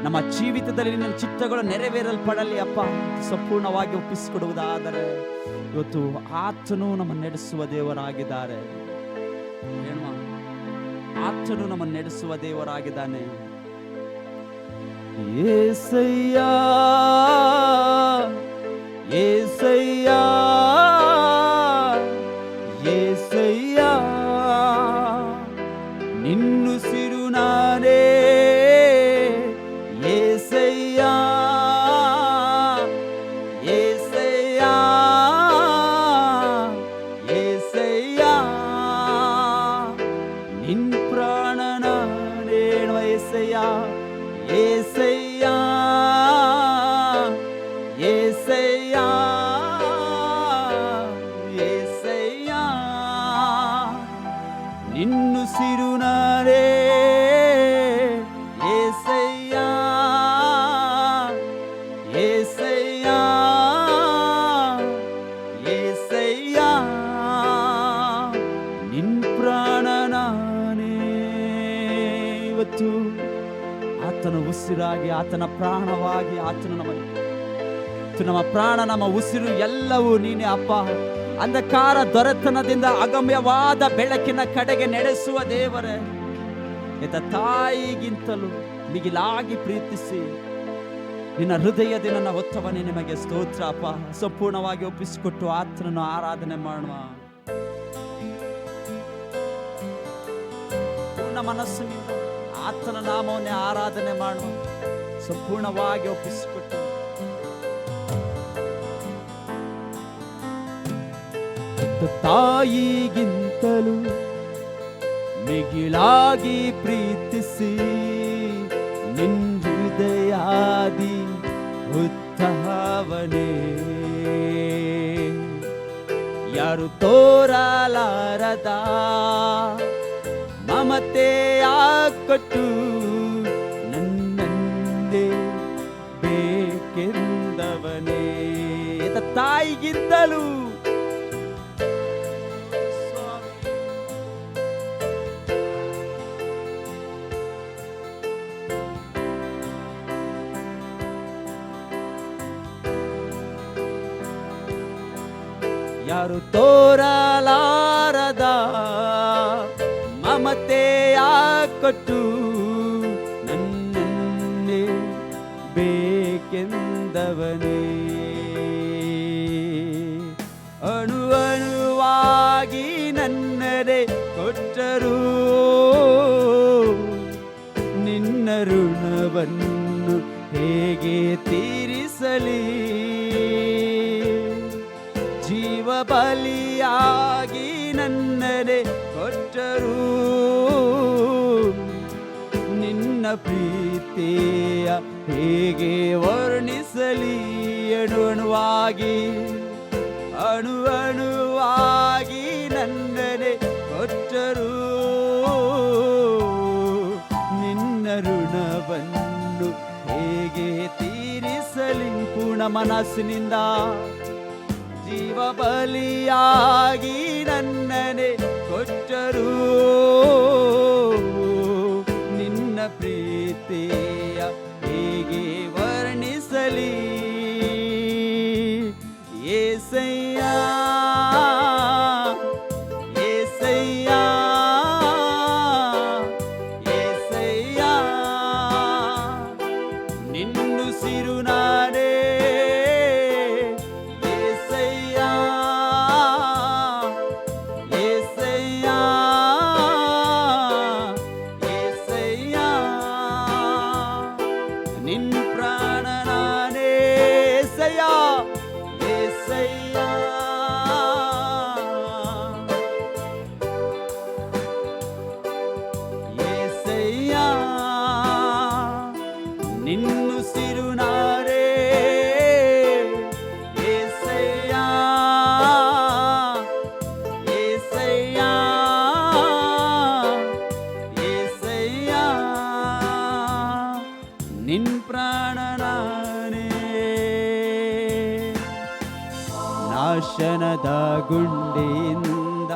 ನಮ್ಮ ಜೀವಿತದಲ್ಲಿ ನಿನ್ನ ಚಿತ್ತಗಳು ನೆರವೇರಲ್ಪಡಲಿ ಅಪ್ಪ. ಸಂಪೂರ್ಣವಾಗಿ ಒಪ್ಪಿಸಿಕೊಡುವುದಾದರೆ ಇವತ್ತು ಆತನು ನಮ್ಮನ್ನು ನಡೆಸುವ ದೇವರಾಗಿದ್ದಾರೆ. ಆತನು ನಮ್ಮನ್ನು ನಡೆಸುವ ದೇವರಾಗಿದ್ದಾನೆ. యేసయ్య యేసయ్య యేసయ్య నిన్ను సిరునానే యేసయ్య యేసయ్య యేసయ్య నిన్ ప్రాణనానే యేసయ్య యేసయ్యా యేసయ్యా యేసయ్యా నిన్ను సిరునారే యేసయ్యా యేసయ్యా యేసయ్యా నిన్ ಪ್ರಾಣನಾನೇ. ಇವತ್ತು ಆತನ ಉಸಿರಾಗಿ, ಆತನ ಪ್ರಾಣವಾಗಿ, ಆತನು ನಮ್ಮ ಪ್ರಾಣ, ನಮ್ಮ ಉಸಿರು ಎಲ್ಲವೂ ನೀನೇ ಅಪ್ಪ. ಅಂಧಕಾರ ದೊರೆತನದಿಂದ ಅಗಮ್ಯವಾದ ಬೆಳಕಿನ ಕಡೆಗೆ ನಡೆಸುವ ದೇವರೇ, ತಾಯಿಗಿಂತಲೂ ಮಿಗಿಲಾಗಿ ಪ್ರೀತಿಸಿ ನಿನ್ನ ಹೃದಯದ ನನ್ನ ಹೊತ್ತವನೇ ನಿಮಗೆ ಸ್ತೋತ್ರ ಅಪ್ಪ. ಸಂಪೂರ್ಣವಾಗಿ ಒಪ್ಪಿಸಿಕೊಟ್ಟು ಆತನನ್ನು ಆರಾಧನೆ ಮಾಡುವ. ಪೂರ್ಣ ಮನಸ್ಸಿನಿಂದ ಆತನ ನಾಮವನ್ನೇ ಆರಾಧನೆ ಮಾಡುವ. ಸಂಪೂರ್ಣವಾಗಿ ಒಪ್ಪಿಸಿಕೊಟ್ಟು ತಾಯಿಗಿಂತಲೂ ಮಿಗಿಲಾಗಿ ಪ್ರೀತಿಸಿ ನಿನ್ನ ಹೃದಯಾದಿ ಉತ್ತಮವನೇ. ಯಾರು ತೋರಲಾರದ ಮಮತೆಯ ಕೊಟ್ಟು ನನ್ನನ್ನೇ ಬೇಕೆಂದವನೇ. ತಾಯಿಗಿಂತಲೂ ಯಾರು ತೋರಲಾರದ ಮಮತೆಯ ಕೊಟ್ಟು ನನ್ನನ್ನೇ ಬೇಕೆಂದವನೇ. ಅಣು ಅಣುವಾಗಿ ನನ್ನದೇ ಕೊಟ್ಟರು ನಿನ್ನ ಋಣವನ್ನು ಹೇಗೆ ತೀರಿಸಲಿ. ಜೀವ ಬಲಿಯಾಗಿ ನನ್ನದೇ ಕೊಟ್ಟರು ನಿನ್ನ ಪ್ರೀತಿಯ ಹೇಗೆ ವರ್ಣಿಸಲಿ. ಅಣು ಅಣುವಾಗಿ ಅಣು ಅಣುವಾಗಿ ನನ್ನದೇ ಕೊಟ್ಟರು ನಿನ್ನ ಋಣವನ್ನು ಹೇಗೆ ತೀರಿಸಲಿ. ಪೂರ್ಣ ಮನಸ್ಸಿನಿಂದ ಜೀವ ಬಲಿಯಾಗಿ ನನ್ನನ್ನೇ ಕೊಟ್ಟರು ನಿನ್ನ ಪ್ರೀತಿಯ ಹೇಗೆ ವರ್ಣಿಸಲಿ. యేసయ్య యేసయ్య యేసయ్య నిన్ను సిరునారే యేసయ్య యేసయ్య యేసయ్య నిన్ ప్రాణనానే యేసయ్య యేసయ్య ನಾಶನದ ಗುಂಡಿಯಿಂದ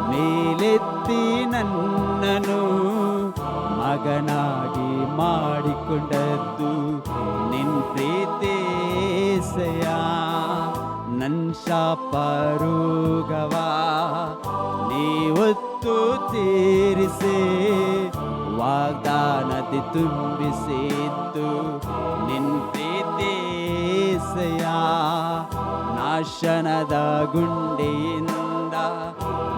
ಮೇಲೆತ್ತಿ ನನ್ನನು ಮಗನಾಗಿ ಮಾಡಿಕೊಂಡದ್ದು ನಿನ್ ಪ್ರೀತಿಸೆಯ. ನನ್ ಶಾಪರೋಗವ ನೀವತ್ತು ತೀರಿಸಿ ವಾಗ್ದಾನದಿ ತುಂಬಿಸಿದ್ದು ನಿನ್ ಪ್ರೀತಿಸೆಯ. ನಾಶನದ ಗುಂಡಿಯಿಂದ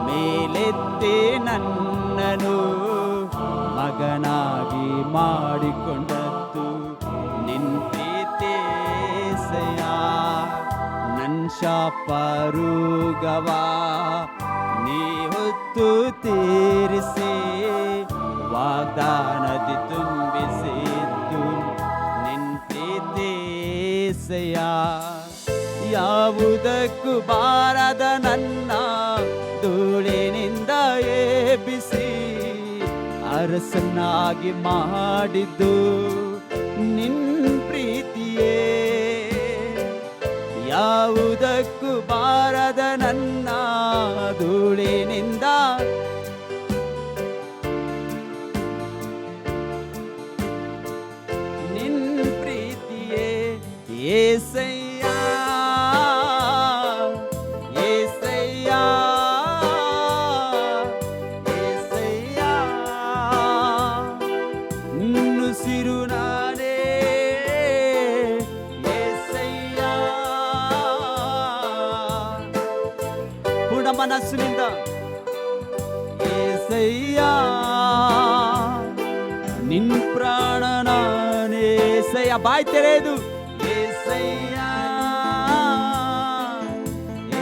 ಮೇಲೆತ್ತಿ ನನ್ನನು ಮಗನಾಗಿ ಮಾಡಿಕೊಂಡದ್ದು ನಿನ್ ಪ್ರೀತಿಸೆಯ. ನನ್ ಶಾಪರೋಗವ ನೀ ಹೊತ್ತು ತೀರಿಸಿ ವಾಗ್ದಾನದಿ ತುಂಬಿಸಿದ್ದು ನಿನ್ ಪ್ರೀತಿಸೆಯ. ಯಾವುದಕ್ಕೂ ಬಾರದ ನನ್ನ ಧೂಳಿನಿಂದ ಎಬ್ಬಿಸಿ ಅರಸನಾಗಿ ಮಾಡಿದ್ದು ನಿನ್ ಪ್ರೀತಿಯೇ. ಯಾವುದಕ್ಕೂ ಬಾರದ ನನ್ನ ಧೂಳಿನಿಂದ ನಿನ್ ಪ್ರೀತಿಯೇ. ಏಸಯ್ಯ ಏಸಯ್ಯ ಏಸಯ್ಯ ನುಸಿರು ನಾನೇ ಏಸಯ್ಯ. ಪೂರ್ಣ ಮನಸ್ಸಿನಿಂದ ಏಸಯ್ಯ ನಿನ್ ಪ್ರಾಣ ನಾನೇ ಏಸಯ್ಯ. ಬಾಯ್ ತೆರೆದು ಏಸಯ್ಯ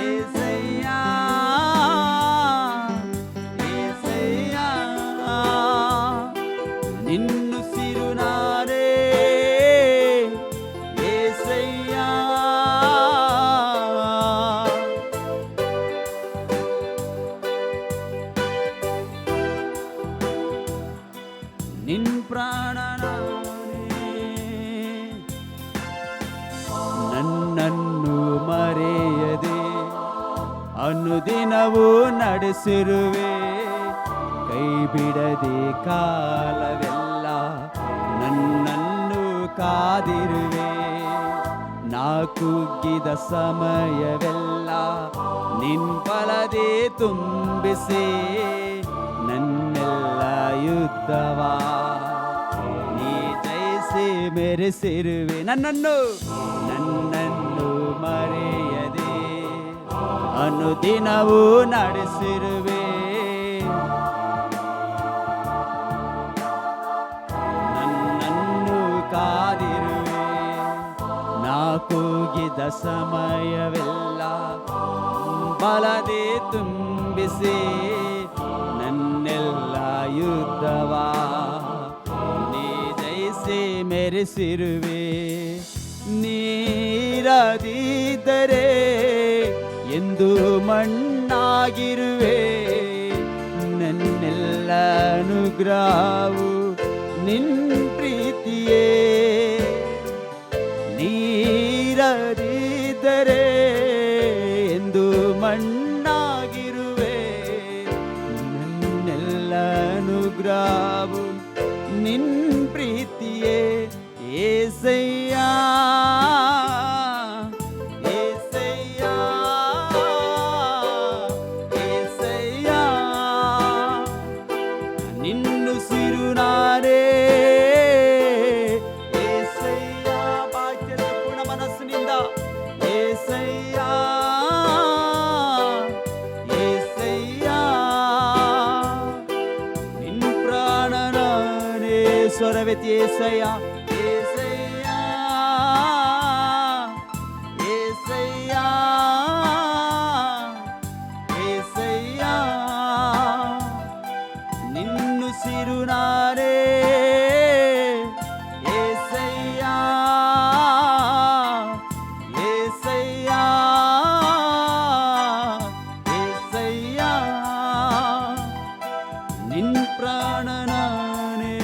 ಏಸಯ್ಯ ಏಸಯ್ಯ ನಿನ್ನುಸಿರು ನಾನೇ ಏಸಯ್ಯ. ನಿನ್ ಪ್ರಾಣ ನಾನೇ. ನನ್ನನ್ನು ಮರೆಯದೆ ಅನುದಿನವೂ ನಡೆಸಿರುವೆ. ಕೈ ಬಿಡದೆ ಕಾಲವೆಲ್ಲ ನನ್ನನ್ನು ಕಾದಿರುವೆ. ನಾ ಕುಗ್ಗಿದ ಸಮಯವೆಲ್ಲ ನಿನ್ ಬಲದೆ ತುಂಬಿಸಿ ನನ್ನೆಲ್ಲ ಯುದ್ಧವ ನೀ ಜಯಿಸಿ ಮೆರೆಸಿರುವೆ. ನನ್ನನ್ನು ಮರೆಯದೆ ಅನುದಿನವೂ ನಡೆಸಿರುವೆ. ನನ್ನನ್ನು ಕಾದಿರುವೆ. ನಾ ಕೂಗಿದ ಸಮಯವೆಲ್ಲ ಬಲದೆ ತುಂಬಿಸಿ ನನ್ನೆಲ್ಲ ಯುದ್ಧವ ನೀ ಜಯಿಸಿ ಮೆರೆಸಿರುವೆ. ನೀರದಿದ್ದರೆ ಎಂದು ಮಣ್ಣಾಗಿರುವೆ. ನನ್ನೆಲ್ಲ ಅನುಗ್ರಹವು ನಿನ್ ಪ್ರೀತಿಯೇ. ನೀರದಿದ್ದರೆ ಎಂದು ಮಣ್ಣಾಗಿರುವೆ. ನನ್ನೆಲ್ಲ ಅನುಗ್ರಹವು ನಿನ್ ಪ್ರೀತಿಯೇ. ಏಸಯ್ಯ ಏಸಯ್ಯ ಏಸಯ್ಯ ನಿನ್ನುಸಿರು ನಾನೇ ಏಸಯ್ಯ. ಬಾಕ್ಯದ ಪೂರ್ಣ ಮನಸ್ಸಿನಿಂದ ಏಸಯ್ಯ ಏಸಯ್ಯ ನಿನ್ ಪ್ರಾಣ ನಾನೇ. ಸ್ವರವೆತ್ತಿ ಏಸಯ್ಯ ಏಸಯ್ಯ ಏಸಯ್ಯ ಏಸಯ್ಯ ನಿನ್ನುಸಿರು ನಾನೇ ಏಸಯ್ಯ ಏಸಯ್ಯ ಏಸಯ್ಯ ನಿನ್ ಪ್ರಾಣ ನಾನೇ.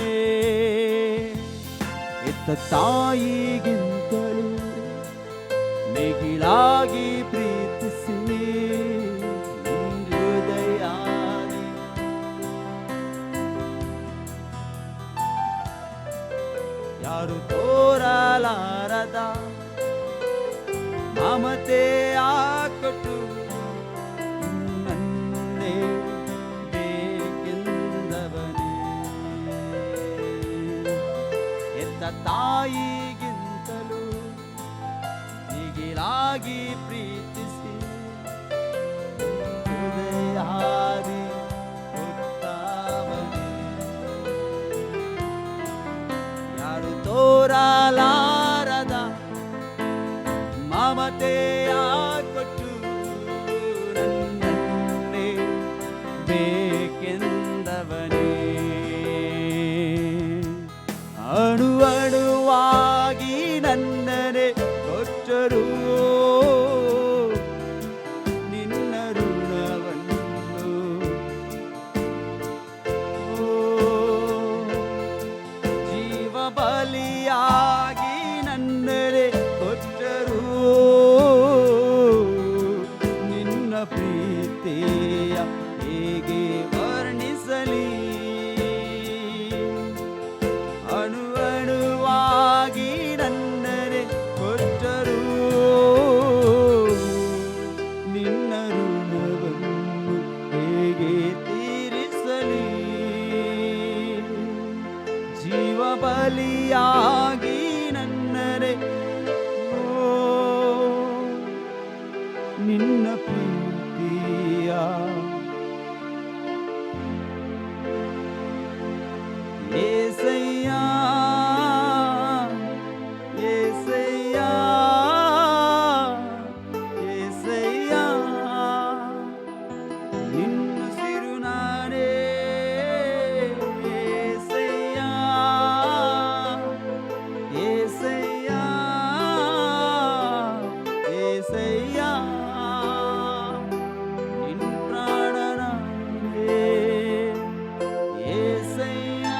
ಎತ್ತ ತಾಯಿಗಿಂತಲೂ ಮಿಗಿಲಾಗಿ ಪ್ರೀತಿಸಿ ತಾಯಿಗಿಂತಲೂ ದಿಗಿಲಾಗಿ ಪ್ರೀತಿಸಿ ಹೃದಯಾದಿ ಉತ್ತಮನೇ. ಯಾರು ತೋರಲಾರದ ಮಮತೆಯ ಕೊಟ್ಟು ನನ್ನನ್ನೇ ಬೇಕೆಂದವನೇ. ಅಣು ಅಣುವಾಗಿ ನನ್ನನೆ ಕೊಟ್ಟರು ನಿನ್ನ ಋಣವನ್ನು. ಜೀವ ಬಲಿಯಾಗಿ ನನ್ನನೆ ಕೊಟ್ಟರು ನಿನ್ನ ಪ್ರೀತಿಯ ಹೇಗೆ ವರ್ಣಿಸಲಿ. ಅಣು ಅಣುವಾಗಿ ನನ್ನನೆ ಕೊಟ್ಟರು ನಿನ್ನ ಋಣವನ್ನು ಹೇಗೆ ತೀರಿಸಲಿ. ಜೀವ ಬಲಿಯಾಗಿ ನನ್ನನೆ ನಿನ್ನ ಪ್ರೀತಿಯ ಏಸಯ್ಯಾ ಏಸಯ್ಯಾ ಏಸಯ್ಯಾ ನಿನ್ನ ಸಿರು ನಾನೇ. ಏಸಯ್ಯಾ ಏಸಯ್ಯಾ ಏಸಯ್ಯಾ ನಿನ್ನ ಪ್ರಾಣ ನಾನೇ. ಏಸಯ್ಯಾ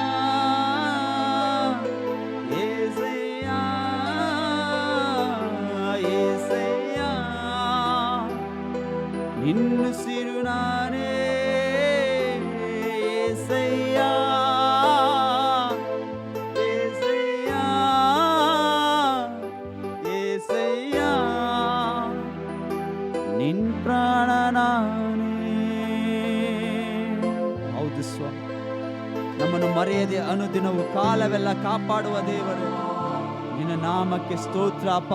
ಏಸಯ್ಯಾ ಏಸಯ್ಯಾ ನಿನ್ನ ಸಿರು ನಾನೇ. ಏಸಯ್ಯಾ ಏಸಯ್ಯಾ ಏಸಯ್ಯಾ ನಿನ್ ಪ್ರಾಣ ನಾನೇ. ಹೌದು ಸ್ವಾಮಿ, ನಮ್ಮನ್ನು ಮರೆಯದೆ ಅನುದಿನವು ಕಾಲವೆಲ್ಲ ಕಾಪಾಡುವ ದೇವರು ನಿನ್ನ ನಾಮಕ್ಕೆ ಸ್ತೋತ್ರ ಅಪ್ಪ.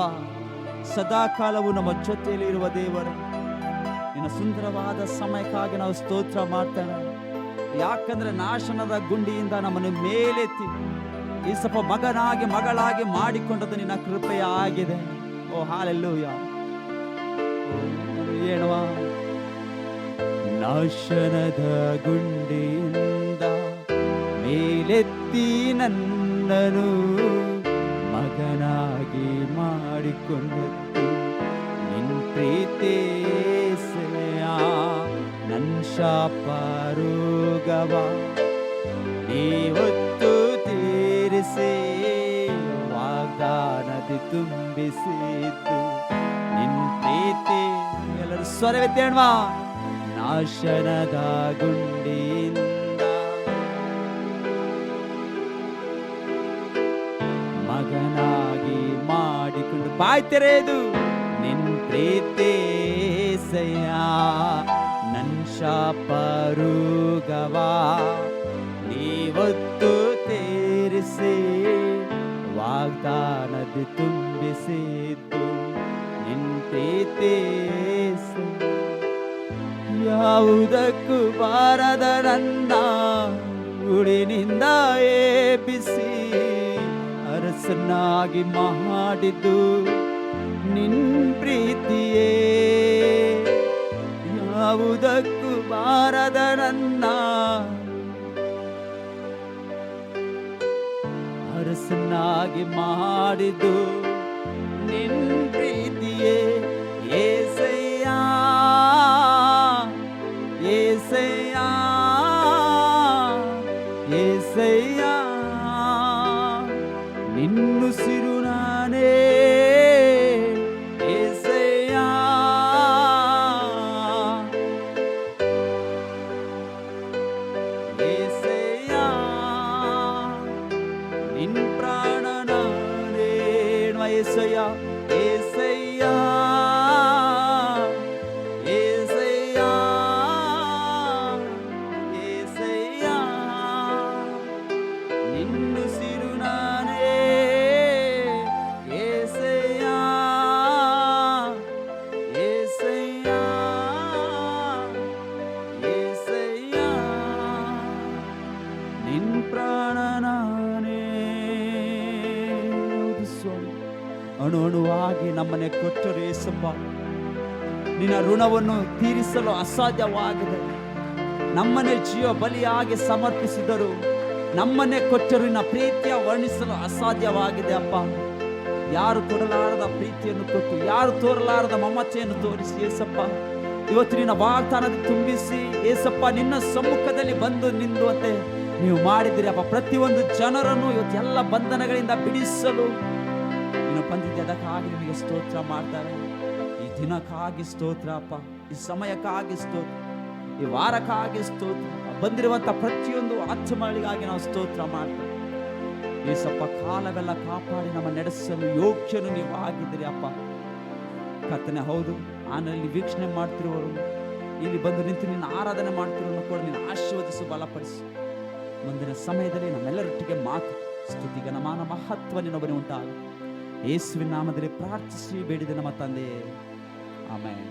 ಸದಾ ಕಾಲವು ನಮ್ಮ ಜೊತೆಯಲ್ಲಿ ಇರುವ ದೇವರು ನಿನ್ನ ಸುಂದರವಾದ ಸಮಯಕ್ಕಾಗಿ ನಾವು ಸ್ತೋತ್ರ ಮಾಡ್ತೇವೆ. ಯಾಕಂದ್ರೆ ನಾಶನದ ಗುಂಡಿಯಿಂದ ನಮ್ಮನ್ನು ಮೇಲೆತ್ತಿ ಈ ಸ್ವಲ್ಪ ಮಗನಾಗಿ ಮಗಳಾಗಿ ಮಾಡಿಕೊಂಡದ್ದು ನಿನ್ನ ಕೃಪೆಯ ಆಗಿದೆ. ಓ ಹಾಲೆಲ್ಲೂಯ. ಹೇಳುವ ನಾಶನದ ಗುಂಡಿಯಿಂದ ಮೇಲೆತ್ತಿ ನನ್ನನು ಮಗನಾಗಿ ಮಾಡಿಕೊಂಡದ್ದು ನಿನ್ ಪ್ರೀತಿಸೆಯ. ನನ್ ಶಾಪ ರೋಗವ ನೀವತ್ತು ತೀರಿಸಿ ವಾಗ್ದಾನದಿ ತುಂಬಿಸಿದ್ದು ನಿನ್ ಪ್ರೀತಿ. ಎಲ್ಲರೂ ಸ್ವರವೆತ್ತೇಣ್ವಾ. ನಾಶನದ ಗುಂಡಿಯಿಂದ ಮಗನಾಗಿ ಮಾಡಿಕೊಂಡು ಬಾಯ್ ತೆರೆದು ನಿನ್ ಪ್ರೀತಿಸಯ್ಯ. ನನ್ ಶಾಪ ರೋಗವ ನೀವತ್ತು ತೀರಿಸಿ ವಾಗ್ದಾನದಿ ತುಂಬಿಸಿದ್ದು ನಿನ್ ಪ್ರೀತಿಸಯ್ಯ. ಯಾವುದಕ್ಕೂ ಬಾರದ ನನ್ನ ಉಡಿನಿಂದ ಏಪಿಸಿ ಅರಸನಾಗಿ ಮಾಡಿದ್ದು ನಿನ್ ಪ್ರೀತಿಯೇ. ಯಾವುದಕ್ಕೂ ಬಾರದ ನನ್ನ ಅರಸನಾಗಿ ಮಾಡಿದ್ದು ನಿನ್ ಪ್ರೀತಿಯೇ. ಏಸಯ್ಯಾ ಏಸಯ್ಯಾ ಏಸಯ್ಯಾ ನಿನ್ನುಸಿರು ನಾನೇ. ಏಸಯ್ಯಾ ಏಸಯ್ಯಾ ನಿನ್ ಪ್ರಾಣ ನಾನೇ. ಏಸಯ್ಯಾ ಏಸಯ್ಯಾ ನಮ್ಮನೆ ಕೊಟ್ಟರು ಏಸಪ್ಪ. ನಿನ್ನ ಋಣವನ್ನು ತೀರಿಸಲು ಅಸಾಧ್ಯವಾಗಿದೆ. ನಮ್ಮನೆ ಜೀವ ಬಲಿಯಾಗಿ ಸಮರ್ಪಿಸಿದರು. ನಮ್ಮನೆ ಕೊಟ್ಟರು ನಿನ್ನ ಪ್ರೀತಿಯ ವರ್ಣಿಸಲು ಅಸಾಧ್ಯವಾಗಿದೆ ಅಪ್ಪ. ಯಾರು ಕೊಡಲಾರದ ಪ್ರೀತಿಯನ್ನು ಕೊಟ್ಟು, ಯಾರು ತೋರಲಾರದ ಮಮತೆಯನ್ನು ತೋರಿಸಿ ಏಸಪ್ಪ, ಇವತ್ತು ನಿನ್ನ ವಾಗ್ದಾನದ ತುಂಬಿಸಿ ಏಸಪ್ಪ, ನಿನ್ನ ಸಮ್ಮುಖದಲ್ಲಿ ಬಂದು ನಿಂದುವಂತೆ ನೀವು ಮಾಡಿದಿರಿ ಅಪ್ಪ. ಪ್ರತಿಯೊಂದು ಜನರನ್ನು ಇವತ್ತು ಎಲ್ಲ ಬಂಧನಗಳಿಂದ ಬಿಡಿಸಲು ನೀನು ಬಂದಿದ್ದೆ. ಅದಕ್ಕಾಗಿ ನಿಮಗೆ ಸ್ತೋತ್ರ ಮಾಡ್ತಾರೆ. ಈ ದಿನಕ್ಕಾಗಿ ಸ್ತೋತ್ರ ಅಪ್ಪ, ಈ ಸಮಯಕ್ಕಾಗಿ ಸ್ತೋತ್ರ, ಈ ವಾರಕ್ಕಾಗಿ ಸ್ತೋತ್ರ. ಬಂದಿರುವಂತ ಪ್ರತಿಯೊಂದು ಆತ್ಮಗಳಿಗಾಗಿ ನಾವು ಸ್ತೋತ್ರ ಮಾಡ್ತೇವೆ ಏಸಪ್ಪ. ಕಾಲವೆಲ್ಲ ಕಾಪಾಡಿ ನಮ್ಮ ನಡೆಸಲು ಯೋಗ್ಯನು ನೀವು ಆಗಿದ್ದೀರಿ ಅಪ್ಪ. ಕರ್ತನೆ, ಹೌದು, ಆನಲ್ಲಿ ವೀಕ್ಷಣೆ ಮಾಡ್ತಿರುವರು, ಇಲ್ಲಿ ಬಂದು ನಿಂತು ನಿನ್ನ ಆರಾಧನೆ ಮಾಡ್ತಿರೋನು ಕೂಡ ನೀನು ಆಶೀರ್ವದಿಸು, ಬಲಪಡಿಸು. ಮುಂದಿನ ಸಮಯದಲ್ಲಿ ನಮ್ಮೆಲ್ಲರೊಟ್ಟಿಗೆ ಮಾತು ಸ್ತುತಿ ಘನಮಾನ ಮಹತ್ವ ನಿನ್ನೊಬ್ಬನೇ ಉಂಟಾಗಲಿ. ಯೇಸುವಿನ ನಾಮದಲ್ಲಿ ಪ್ರಾರ್ಥಿಸಿ ಬೇಡಿದೆ ನಮ್ಮ ತಂದೆಯೇ, ಆಮೆನ್.